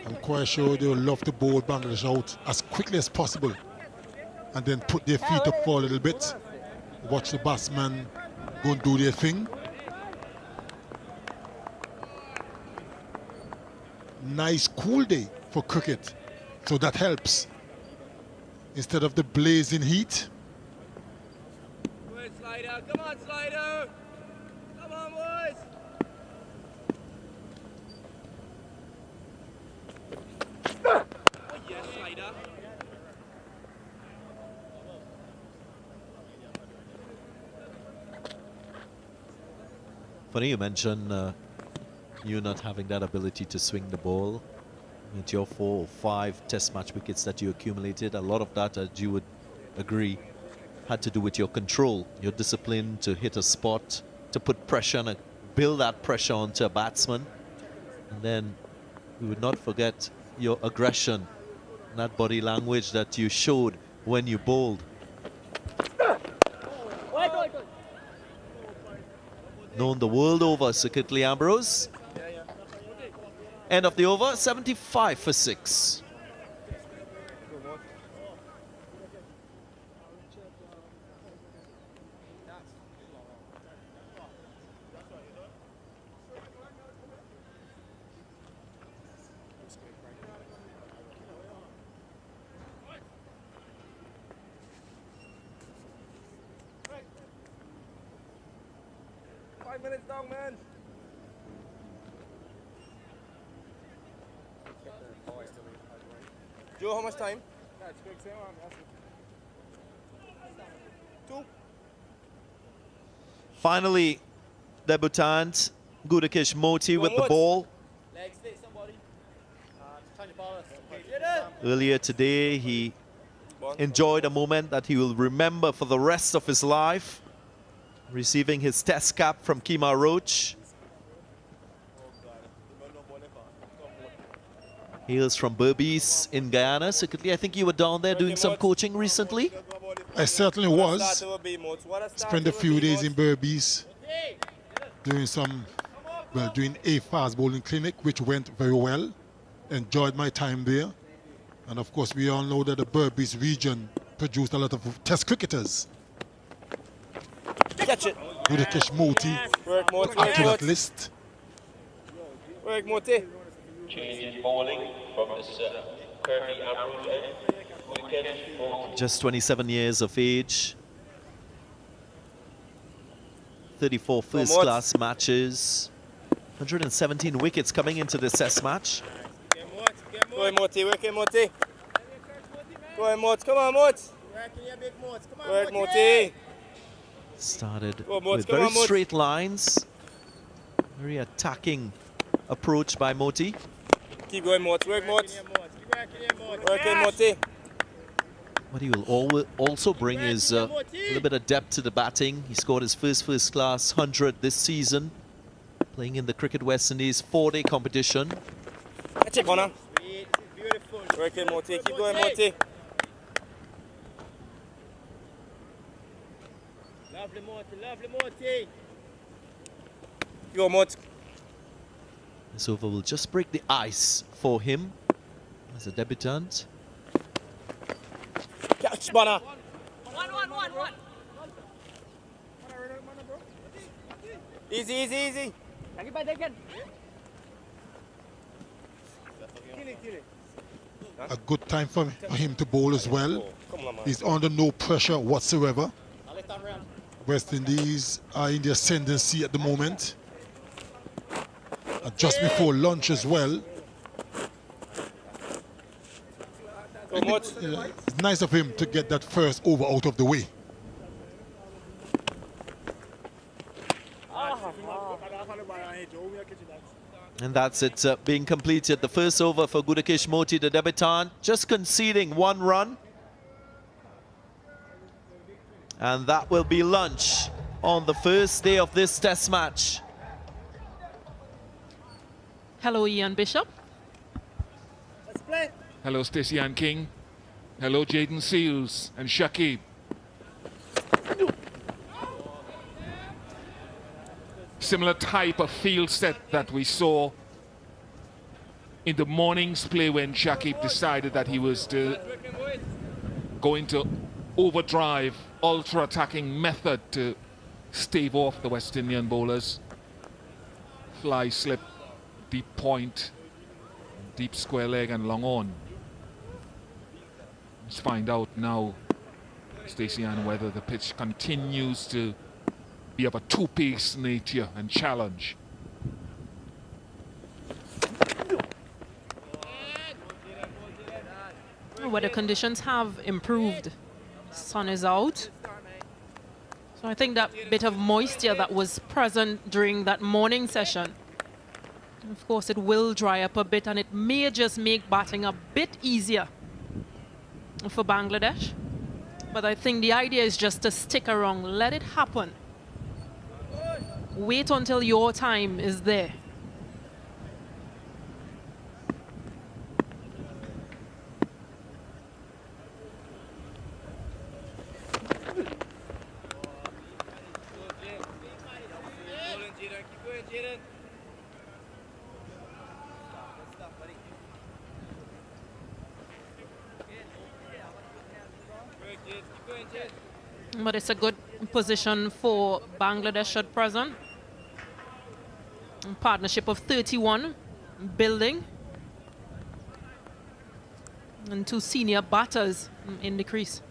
I'm quite sure they will love to bowl Bangladesh out as quickly as possible and then put their feet up for a little bit, watch the batsmen go and do their thing. Nice cool day for cricket, so that helps. Instead of the blazing heat. Good slider, come on slider! Come on boys! Oh yes, slider. Funny you mention you not having that ability to swing the ball. With your 4 or 5 test match wickets that you accumulated, a lot of that, as you would agree, had to do with your control, your discipline to hit a spot, to put pressure on build that pressure onto a batsman. And then we would not forget your aggression, that body language that you showed when you bowled. Known the world over, Secretly Ambrose. End of the over, 75 for 6. Minutes down, man. Joe, how much time? 2. Finally, debutant Gudakesh Moti with the ball. Earlier today, he enjoyed a moment that he will remember for the rest of his life, receiving his test cap from Kemar Roach. Hails from Berbice in Guyana. Secretly, I think you were down there doing some coaching recently. I certainly was. Spent a few days in Berbice doing doing a fast bowling clinic, which went very well. Enjoyed my time there. And of course, we all know that the Berbice region produced a lot of test cricketers. Catch it. Gudakesh Moti, Work more, add to that list. Work Moti. Change in bowling from this Kirby Ambrose end. Wicket. Just 27 years of age. 34 first-class matches. 117 wickets coming into this test match. Go ahead, Moti. Work it, Moti. Go ahead, Moti. Come on, Moti. Work, Moti. Started Go on, Moti. with Come very on, Moti. straight lines. Very attacking approach by Moti. Keep going, Moti. Work, Moti. Work it, Moti. What he will also bring is a little bit of depth to the batting. He scored his first-class 100 this season, playing in the Cricket West Indies 4-day competition. Catch it, Connor. Work it, Moti. Keep going, Moti. Lovely, Moti. Lovely, Moti. Go, Moti. This over will just break the ice for him as a debutant. Catch, Bonner. One. Easy, easy, easy. A good time for him to bowl as well. He's under no pressure whatsoever. West Indies are in the ascendancy at the moment. And just before lunch as well. It's nice of him to get that first over out of the way. And that's it being completed. The first over for Gudakesh Moti, the debutant, just conceding 1 run. And that will be lunch on the first day of this test match. Hello, Ian Bishop. Let's play. Hello, Stacey Ann King. Hello, Jaden Seals and Shakib. Similar type of field set that we saw in the morning's play when Shakib decided that he was going to overdrive, ultra-attacking method to stave off the West Indian bowlers. Fly slip, deep point, deep square leg and long on. Let's find out now, Stacey Ann, whether the pitch continues to be of a two-piece nature and challenge. Weather conditions have improved. Sun is out. So I think that bit of moisture that was present during that morning session, of course, it will dry up a bit, and it may just make batting a bit easier for Bangladesh. But I think the idea is just to stick around, let it happen. Wait until your time is there. But it's a good position for Bangladesh at present. Partnership of 31 building. And 2 senior batters in the crease.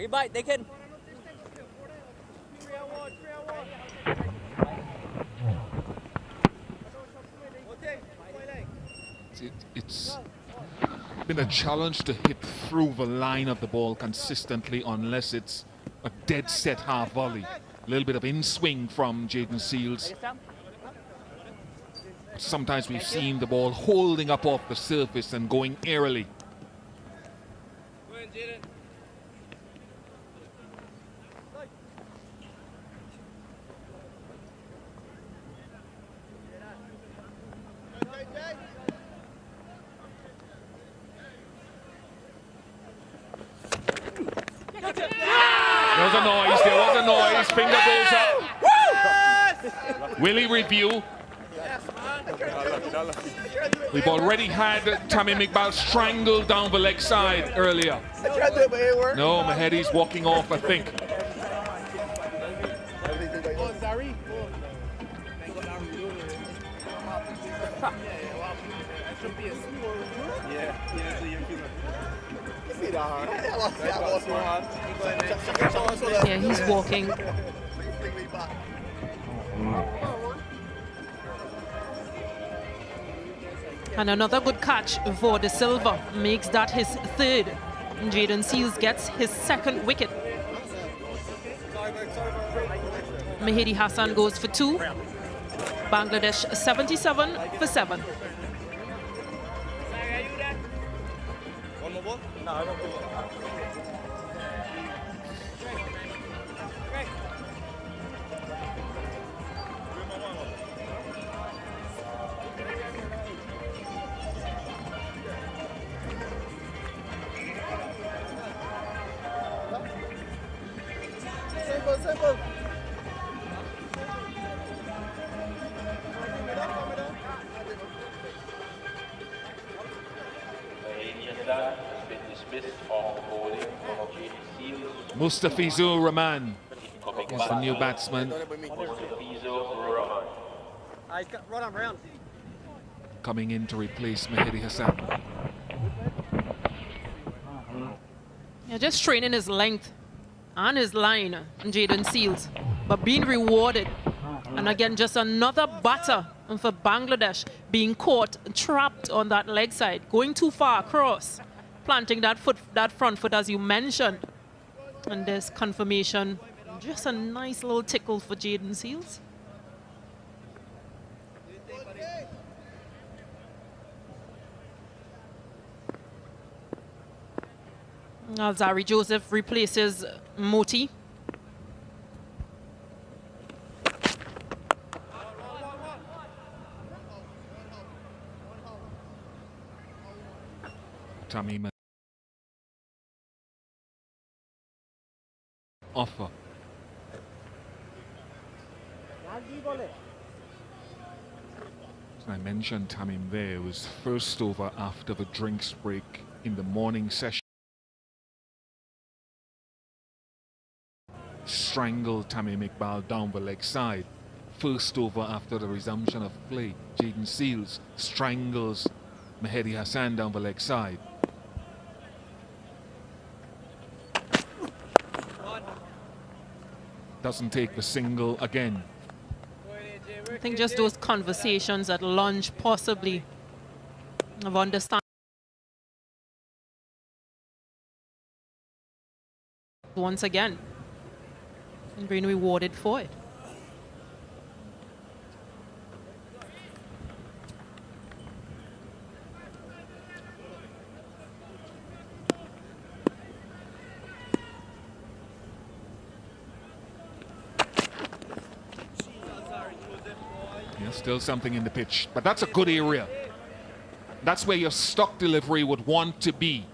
Bye, they can. It's been a challenge to hit through the line of the ball consistently unless it's a dead set half volley. A little bit of in-swing from Jaden Seals. Sometimes we've seen the ball holding up off the surface and going airily. There was a noise, finger goes up. Will he review? We've already had Tamim Iqbal strangled down the leg side earlier. No, Mahedi's walking off, I think. Yeah, he's walking. And another good catch for De Silva makes that his 3rd. Jaden Seals gets his 2nd wicket. Mahedi Hassan goes for 2. Bangladesh 77 for 7. One more ball? No, I don't think so. Simple. Mustafizur Rahman is the new batsman. Coming in to replace Mahedi Hassan. Yeah, just training his length and his line, Jaden Seals, but being rewarded. And again, just another batter for Bangladesh being caught, trapped on that leg side, going too far across, planting that front foot as you mentioned. And there's confirmation, just a nice little tickle for Jaden Seals. Alzari Joseph replaces Moti. Tamim offer. As I mentioned Tamim there, it was first over after the drinks break in the morning session. Strangled Tamim Iqbal down the leg side. First over after the resumption of play. Jaden Seals strangles Mehdi Hassan down the leg side. Doesn't take the single again. I think just those conversations at lunch possibly of understanding. Once again, and being rewarded for it. Yeah, still something in the pitch, but that's a good area. That's where your stock delivery would want to be.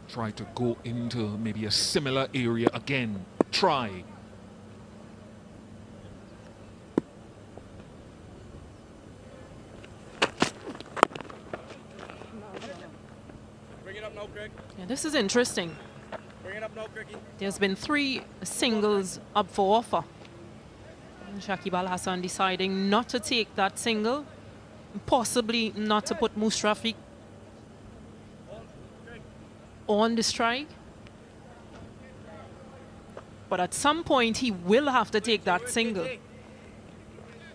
Try to go into maybe a similar area again. Try. Bring it up now, Craig. Yeah, this is interesting. Bring it up now, Cricky. There's been 3 singles up for offer. And Shakib Al Hassan deciding not to take that single, possibly not to put Mushrafiq on the strike. But at some point, he will have to take that single.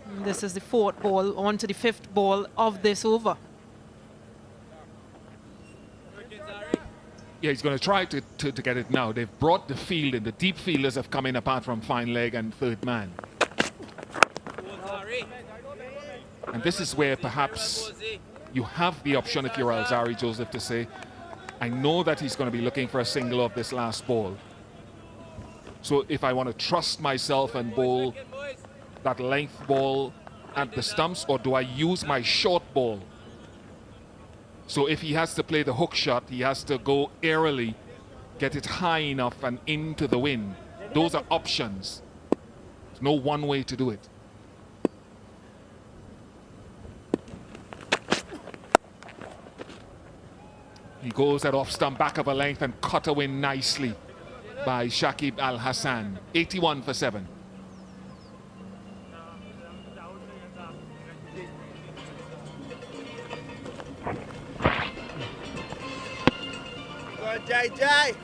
And this is the 4th ball, on to the 5th ball of this over. Yeah, he's going to try to get it now. They've brought the field in. The deep fielders have come in apart from fine leg and third man. And this is where perhaps you have the option if you're Alzari Joseph to say, I know that he's going to be looking for a single of this last ball. So if I want to trust myself and bowl that length ball at the stumps, or do I use my short ball? So if he has to play the hook shot, he has to go airily, get it high enough and into the wind. Those are options. There's no one way to do it. He goes at off stump, back of a length, and cut away nicely by Shakib Al Hassan. 81 for 7. JJ!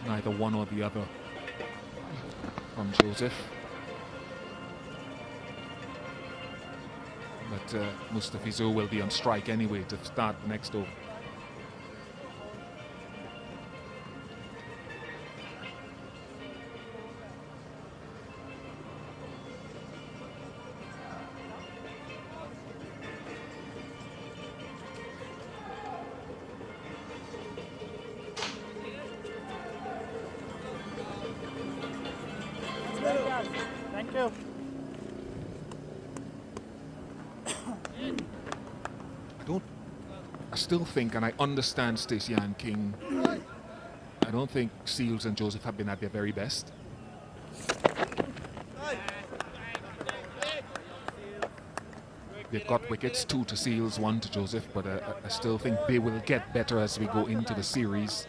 Neither one or the other from Joseph. But Mustafizu will be on strike anyway to start the next over. Thank you. I still think, and I understand Stacey Ann King, I don't think Seals and Joseph have been at their very best. They've got wickets, 2 to Seals, 1 to Joseph, but I still think they will get better as we go into the series.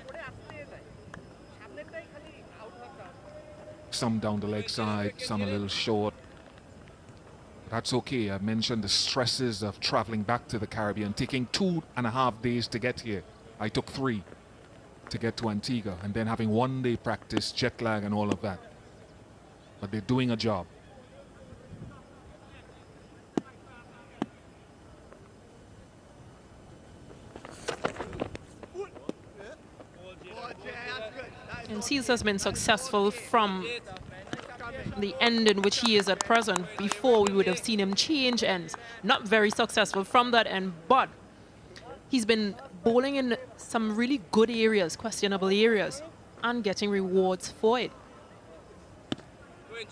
Some down the leg side, some a little short. That's okay. I mentioned the stresses of traveling back to the Caribbean, taking 2.5 days to get here. I took 3 to get to Antigua, and then having 1 day practice, jet lag and all of that. But they're doing a job. And Seals has been successful from the end in which he is at present. Before, we would have seen him change ends. Not very successful from that end, but he's been bowling in some really good areas, questionable areas, and getting rewards for it. I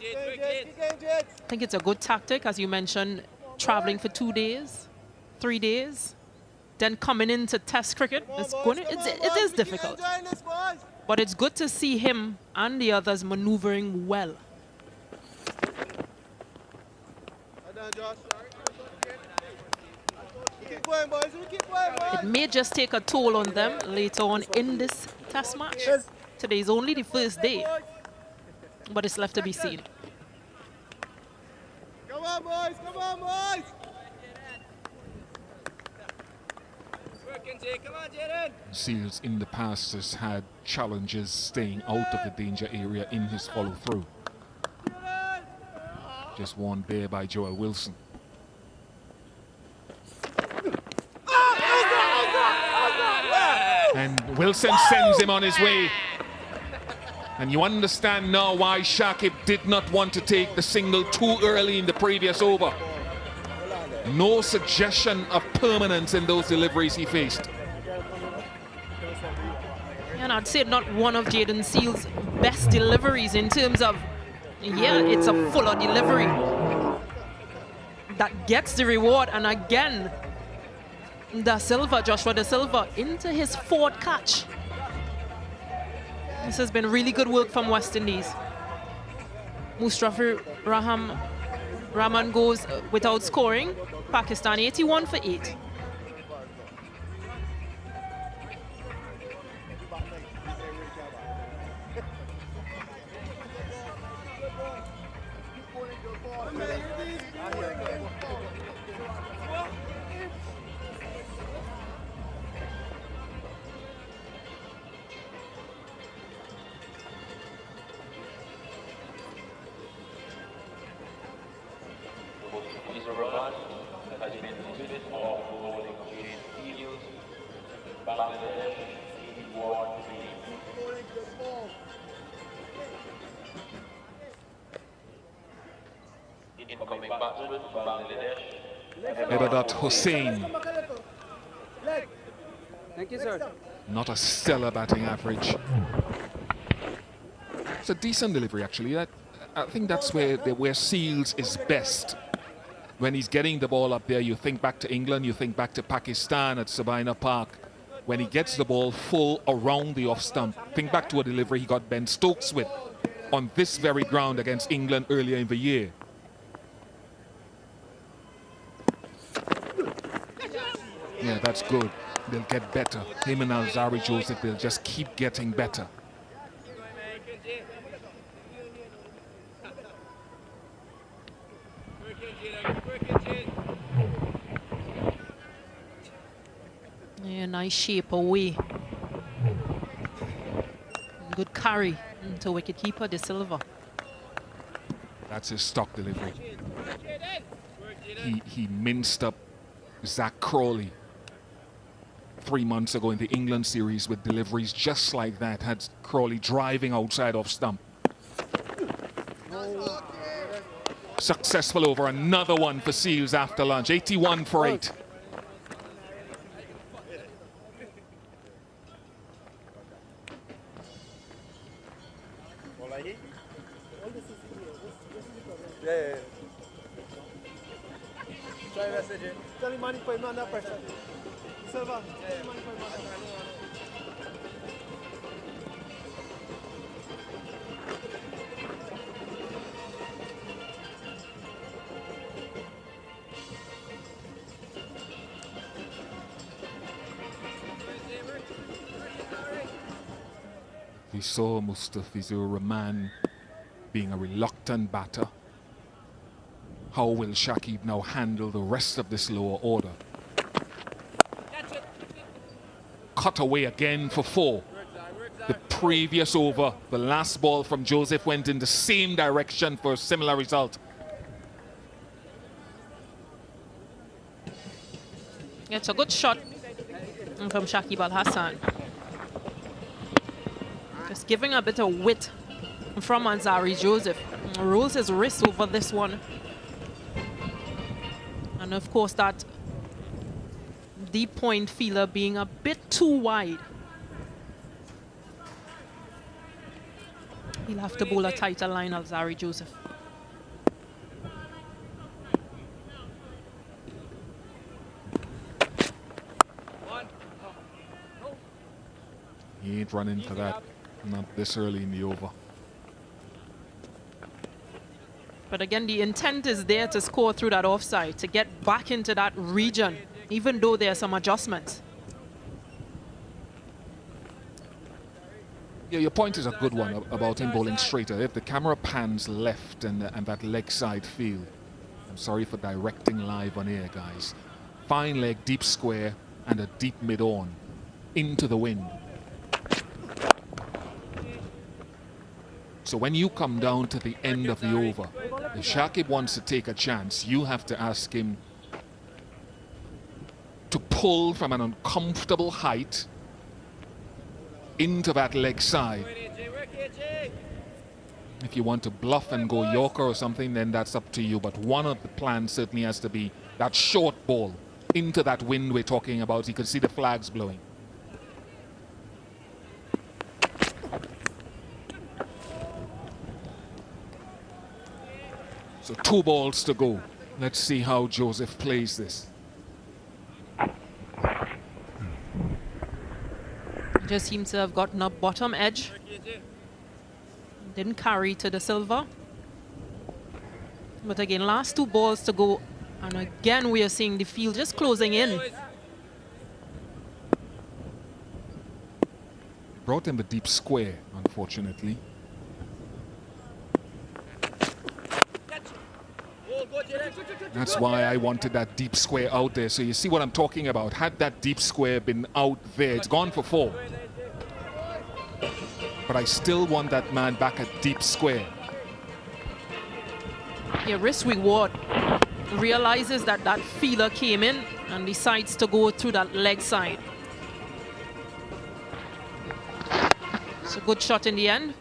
think it's a good tactic, as you mentioned, traveling for 2 days, 3 days, then coming into Test cricket. It is difficult, but it's good to see him and the others maneuvering well. It may just take a toll on them later on in this Test match. Today is only the first day, but it's left to be seen. Come on, boys! Come on, boys! Seals in the past has had challenges staying out of the danger area in his follow-through. Just won there by Joel Wilson. And Wilson sends him on his way. And you understand now why Shakib did not want to take the single too early in the previous over. No suggestion of permanence in those deliveries he faced. And I'd say not one of Jaden Seals' best deliveries in terms of, yeah, it's a fuller delivery that gets the reward. And again, Joshua Da Silva into his 4th catch. This has been really good work from West Indies. Mustafa Rahman goes without scoring. Pakistan 81 for 8. Ebadat Hussain. Thank you, sir. Not a stellar batting average. It's a decent delivery, actually. I think that's where Seals is best. When he's getting the ball up there, you think back to England, you think back to Pakistan at Sabina Park. When he gets the ball full around the off stump, think back to a delivery he got Ben Stokes with on this very ground against England earlier in the year. Yeah, that's good. They'll get better. Him and Alzari Joseph, they'll just keep getting better. Yeah, nice shape away. Good carry to wicketkeeper Da Silva. That's his stock delivery. He minced up Zach Crawley 3 months ago in the England series with deliveries just like that. Had Crawley driving outside off stump. Successful over, another one for Seals after lunch. 81 for 8. We saw Mustafizur Rahman being a reluctant batter. How will Shakib now handle the rest of this lower order? Cut away again for 4. The previous over, the last ball from Joseph went in the same direction for a similar result. It's a good shot from Shakib Al Hassan. Just giving a bit of width from Alzari Joseph. Rolls his wrist over this one. And of course that deep point fielder being a bit too wide. He'll have to bowl a tighter line, Alzari Joseph. He ain't running for that, not this early in the over. But again, the intent is there to score through that offside, to get back into that region, even though there are some adjustments. Yeah, your point is a good one about him bowling straighter. If the camera pans left and that leg side field, I'm sorry for directing live on air, guys. Fine leg, deep square, and a deep mid-on into the wind. So when you come down to the end of the over, if Shakib wants to take a chance, you have to ask him to pull from an uncomfortable height into that leg side. If you want to bluff and go Yorker or something, then that's up to you. But one of the plans certainly has to be that short ball into that wind we're talking about. You can see the flags blowing. So 2 balls to go. Let's see how Joseph plays this. Just seems to have gotten a bottom edge. Didn't carry to the silver. But again, last 2 balls to go. And again, we are seeing the field just closing in. Brought in the deep square, unfortunately. That's why I wanted that deep square out there. So you see what I'm talking about. Had that deep square been out there, it's gone for 4. But I still want that man back at deep square. Yeah, risk reward. Realizes that that fielder came in and decides to go through that leg side. It's a good shot in the end.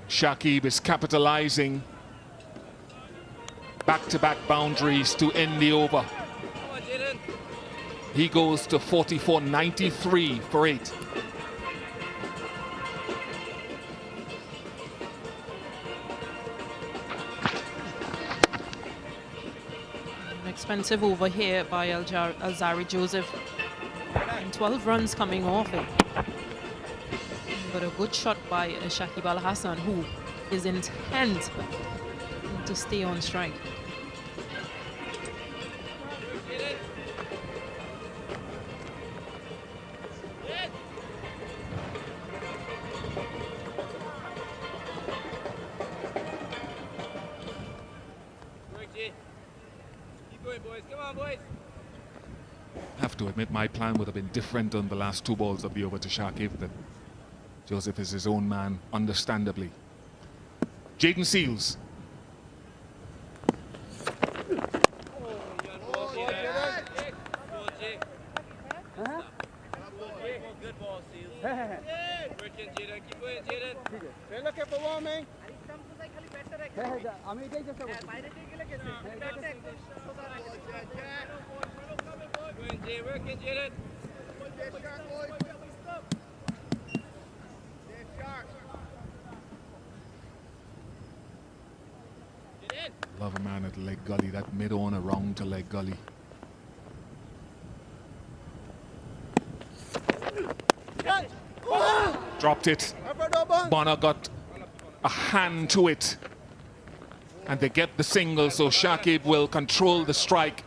Shakib is capitalizing. Back-to-back boundaries to end the over. He goes to 44.93 for 8. An expensive over here by Alzari Joseph. And 12 runs coming off it. But a good shot by Shakib Al Hassan, who is intent to stay on strike. Keep going, boys. Come on, boys. Have to admit, my plan would have been different on the last 2 balls of the over to Shakib. But Joseph is his own man, understandably. Jaden Seals. Good ball, Seals. Working, Jaden. Keep going, Jaden. Look at for warming. Working, Jaden. Love a man at leg gully, that mid-on around to leg gully. Dropped it. Bonner got a hand to it. And they get the single, so Shakib will control the strike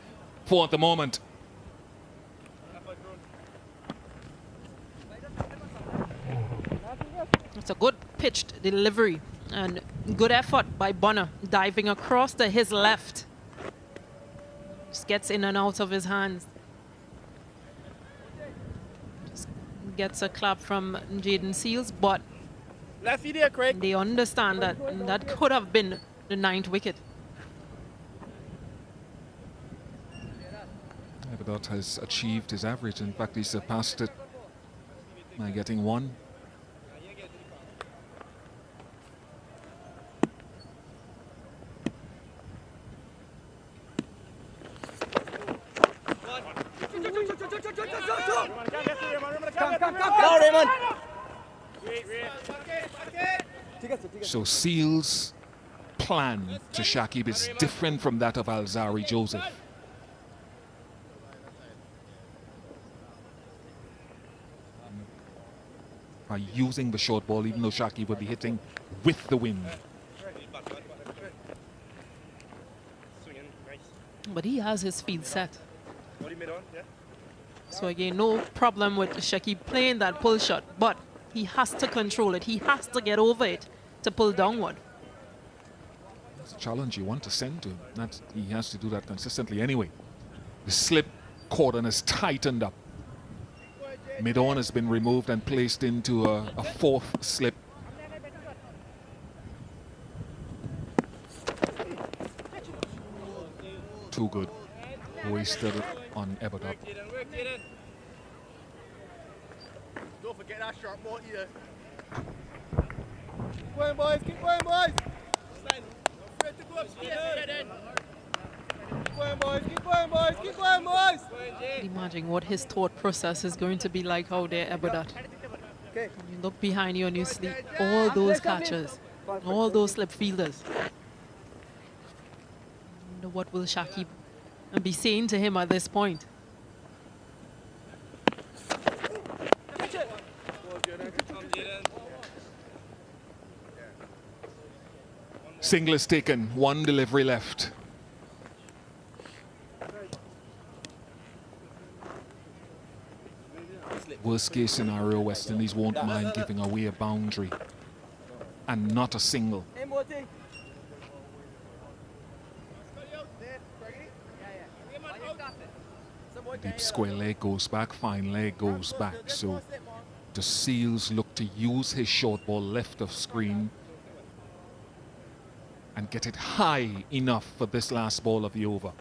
for the moment. It's a good pitched delivery and good effort by Bonner, diving across to his left. Just gets in and out of his hands. Just gets a clap from Jaden Seals, but Lefty there, Craig. they understand that that could have been the 9th wicket. Yeah, but Ebadot has achieved his average. In fact, he surpassed it by getting 1. So Seal's plan to Shakib is different from that of Alzari Joseph. By using the short ball, even though Shakib will be hitting with the wind. But he has his field set. So again, no problem with Shakib playing that pull shot, but he has to control it. He has to get over it to pull downward. It's a challenge you want to send to him. He has to do that consistently anyway. The slip cordon is tightened up. Mid-on has been removed and placed into a 4th slip. Too good. Wasted it on Ebadot. Don't forget that sharp ball either. Keep going, boys. Keep going, boys. Stein, don't afraid to go up. Keep going, boys. Keep going, boys. Keep going, boys. Imagine what his thought process is going to be like out there, Ebadot. Okay. You look behind you and you see all those catchers, all those slip fielders. I wonder what will Shakib be saying to him at this point. Single is taken, 1 delivery left. Worst case scenario, West Indies won't mind giving away a boundary and not a single. Deep square leg goes back, fine leg goes back. So the Seals look to use his short ball left of screen and get it high enough for this last ball of the over.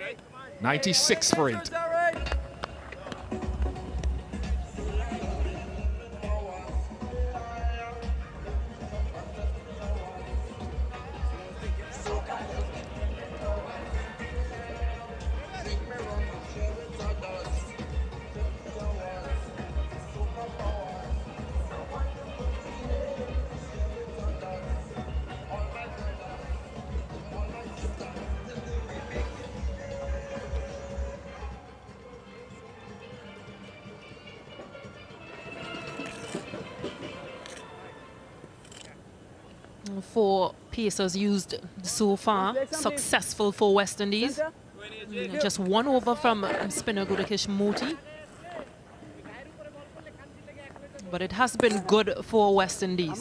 Right? 96 for 8. Four pacers used so far, successful for West Indies. Just 1 over from spinner Gudakesh Moti. But it has been good for West Indies.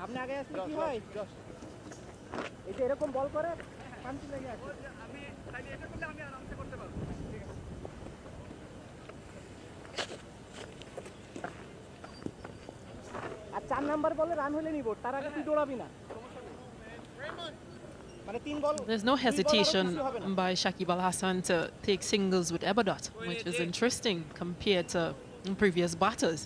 আপনি আগে আসলে কি হয় এই যে এরকম বল করে পান্তি লেগে আসে আমি তাই এটা করলে আমি আরামসে করতে পারবো আর 4 নাম্বার বলে রান হলে নিব তার আগে তুই দৌড়াবি না There's no hesitation by Shakib Al Hassan to take singles with Ebadot, which is interesting compared to previous batters.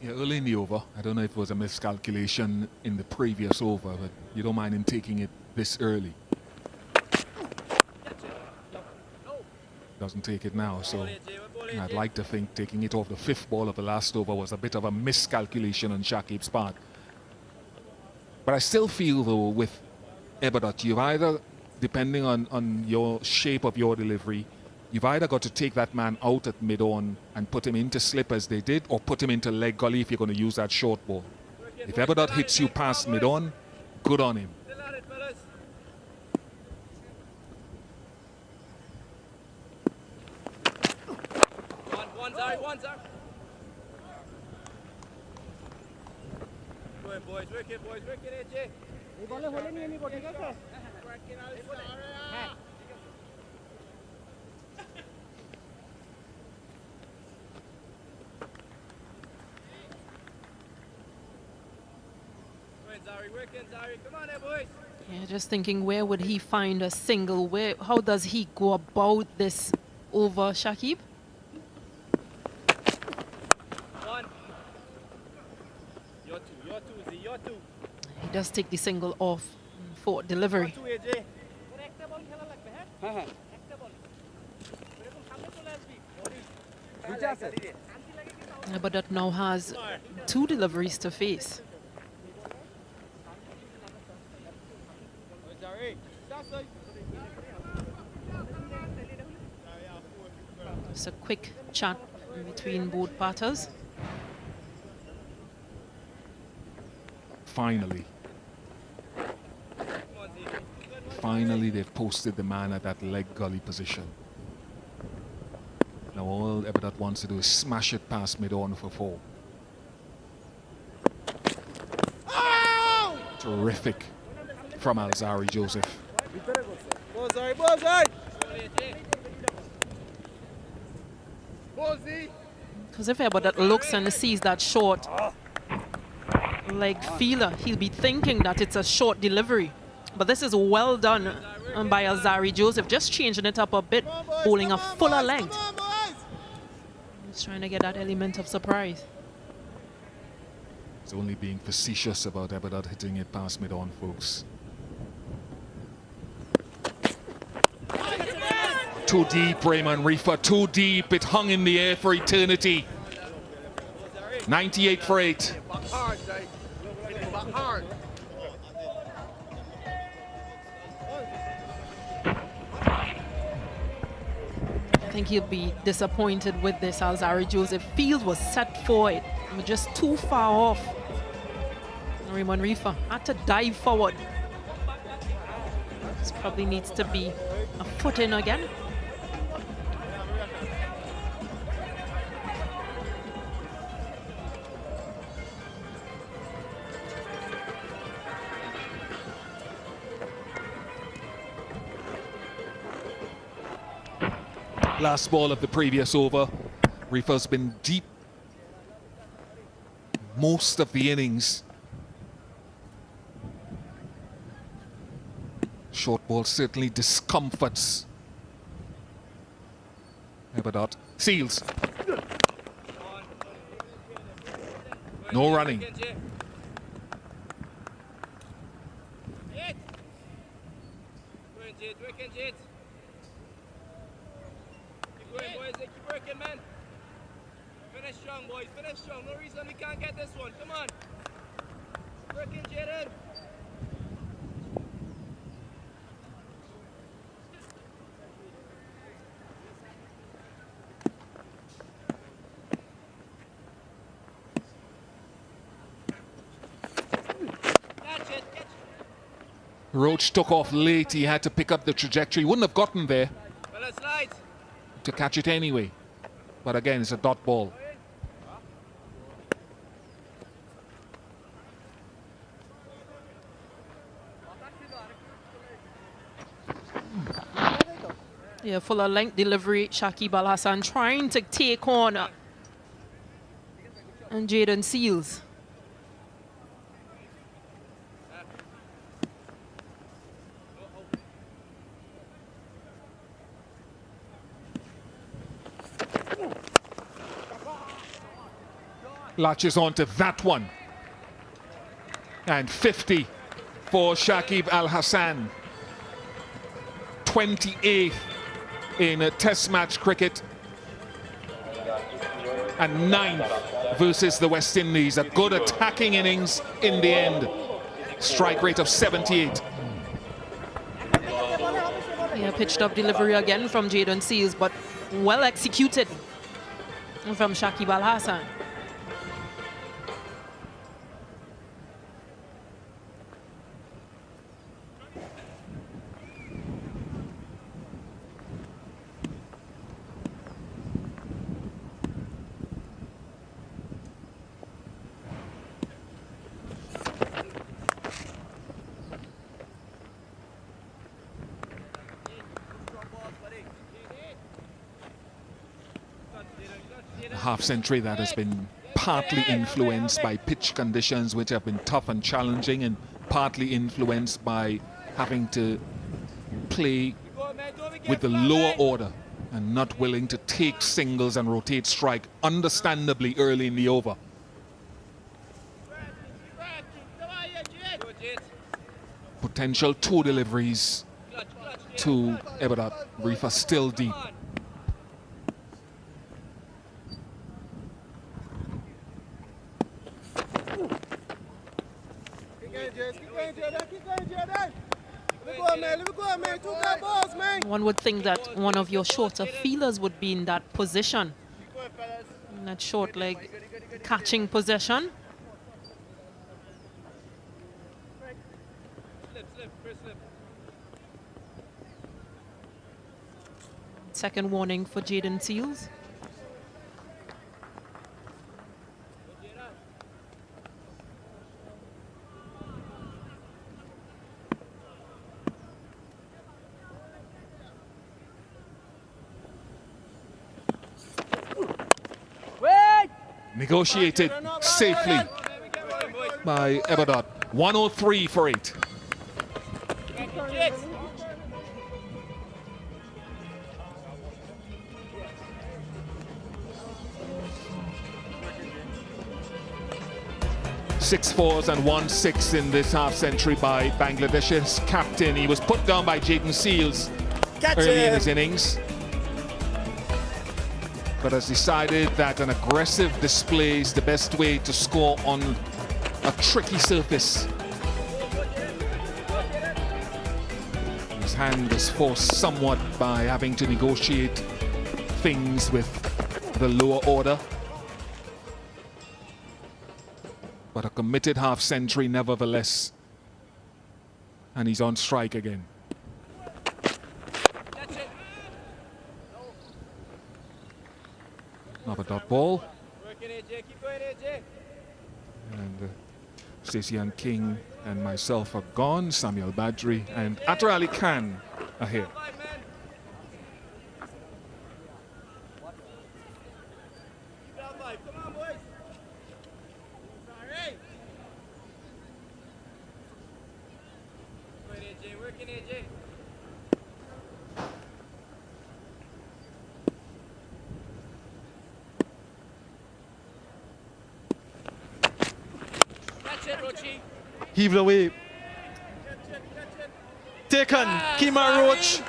Yeah, early in the over, I don't know if it was a miscalculation in the previous over, but you don't mind him taking it this early. Doesn't take it now, so I'd like to think taking it off the 5th ball of the last over was a bit of a miscalculation on Shakib's part. But I still feel, though, with Ebadot, you've either, depending on your shape of your delivery, You've either got to take that man out at mid-on and put him into slip as they did, or put him into leg gully if you're going to use that short ball. If Eberdot hits you past mid-on, good on him. One, Zari. Go ahead, boys. Wicket, AJ. এই বলে হলে নিয়ে নিব ঠিক আছে Zari. Come on there, boys. Yeah, just thinking, where would he find a single? How does he go about this over Shakib? One. You're two, Z. You're two. He does take the single off for delivery. Two, AJ. But that now has 2 deliveries to face. It's a quick chat between both partners. Finally, they've posted the man at that leg gully position. Now all Eberdot wants to do is smash it past mid-on for 4. Oh! Terrific from Alzari Joseph. Because if Eberdot looks and sees that short leg feeler, he'll be thinking that it's a short delivery. But this is well done by Alzari Joseph, just changing it up a bit, bowling a fuller length. He's trying to get that element of surprise. It's only being facetious about Eberdot hitting it past mid-on, folks. Too deep, Raymond Reefer, too deep. It hung in the air for eternity. 98 for 8. I think he'll be disappointed with this. Alzari Joseph field was set forward, but just too far off. Raymond Reefer had to dive forward. This probably needs to be a foot in again. Last ball of the previous over. Reefer's been deep most of the innings. Short ball certainly discomforts Eberdot. Seals. No running. Keep working, man. Finish strong, boys. Finish strong. No reason we can't get this one. Come on. Working, Jaden. Roach took off late. He had to pick up the trajectory. Wouldn't have gotten there to catch it anyway. But again, it's a dot ball. Yeah, fuller length delivery. Shakib Al Hassan trying to take on and Jaden Seals. Latches onto that one. And 50 for Shakib Al Hassan. 28th in a test match cricket. And 9th versus the West Indies. A good attacking innings in the end. Strike rate of 78. Yeah, pitched up delivery again from Jayden Seals, but well executed from Shakib Al Hassan. Half century that has been partly influenced by pitch conditions which have been tough and challenging, and partly influenced by having to play with the lower order and not willing to take singles and rotate strike understandably early in the over. Potential 2 deliveries to Ebadot. Reefer still deep. One would think that one of your shorter feelers would be in that position, in that short leg catching possession. Second warning for Jayden Seals. Negotiated safely by Ebadot. 103 for 8. Six fours and 1-6 in this half century by Bangladesh's captain. He was put down by Jayden Seals early in his innings, but has decided that an aggressive display is the best way to score on a tricky surface. His hand was forced somewhat by having to negotiate things with the lower order, but a committed half century nevertheless, and he's on strike again. Another dot ball. And Stacey-Ann King and myself are gone. Samuel Badri and Atar Ali Khan are here. Heaved away. Taken. Kima Roach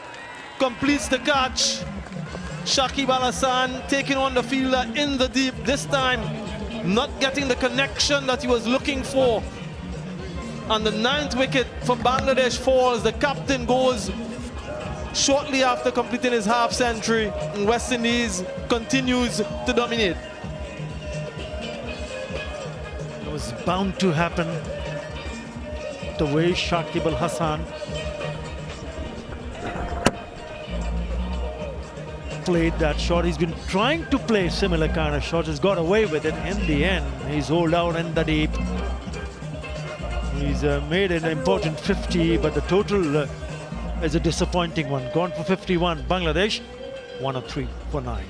completes the catch. Shakib Al Hassan taking on the fielder in the deep. This time not getting the connection that he was looking for. And the 9th wicket for Bangladesh falls. The captain goes shortly after completing his half century. And West Indies continues to dominate. It was bound to happen. The way Shakib Al Hassan played that shot. He's been trying to play similar kind of shots. He's got away with it in the end. He's holed out in the deep. He's made an important 50, but the total is a disappointing one. Gone for 51. Bangladesh, 103 for 9.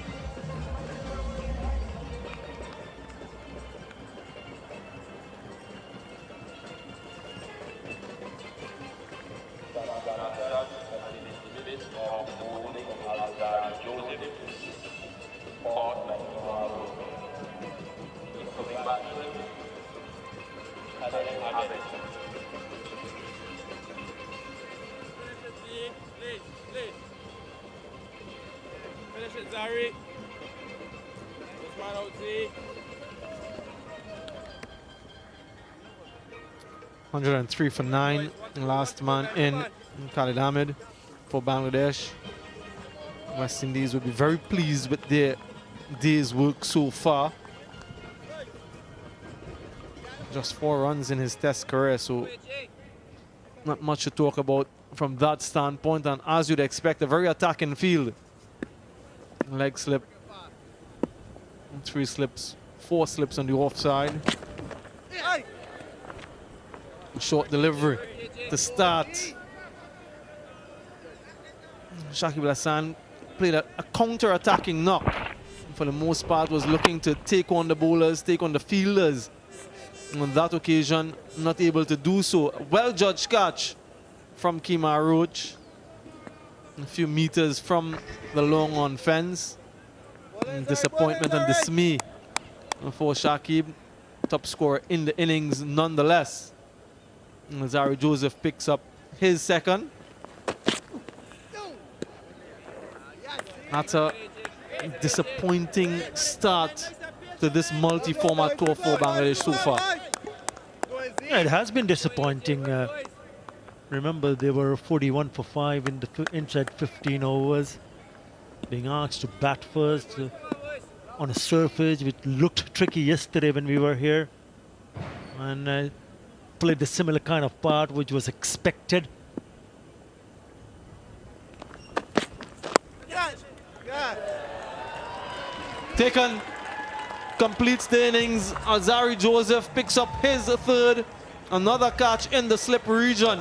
Zari. This one OT. 103 for 9. Last man in, Khalid Ahmed. for Bangladesh. West Indies will be very pleased with their day's work so far. Just 4 runs in his test career, so not much to talk about from that standpoint. And as you'd expect, a very attacking field. Leg slip, 3 slips, 4 slips on the offside. Short delivery to start. Shakib Hassan played a counter-attacking knock. For the most part, was looking to take on the bowlers, take on the fielders. On that occasion, not able to do so. Well-judged catch from Kemar Roach. A few meters from the long-on fence. And disappointment and dismay for Shakib. Top scorer in the innings nonetheless. And Zari Joseph picks up his second. That's a disappointing start to this multi-format tour for Bangladesh so far. Yeah, it has been disappointing. Remember, they were 41 for 5 in the inside 15 overs. Being asked to bat first on a surface which looked tricky yesterday when we were here. And played a similar kind of part which was expected. Taken, completes the innings. Zari Joseph picks up his third. Another catch in the slip region.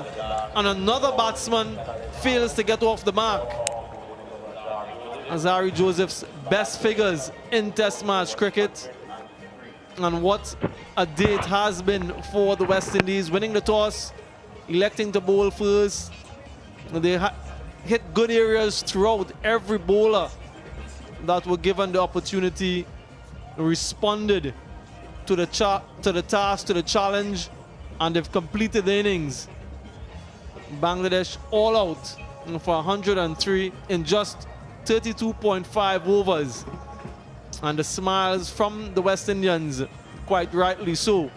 And another batsman fails to get off the mark. Zari Joseph's best figures in Test match cricket. And what a day it has been for the West Indies, winning the toss, electing to bowl first. They hit good areas throughout. Every bowler that were given the opportunity responded to the task, to the challenge, and they've completed the innings. Bangladesh all out for 103 in just 32.5 overs. And the smiles from the West Indians, quite rightly so.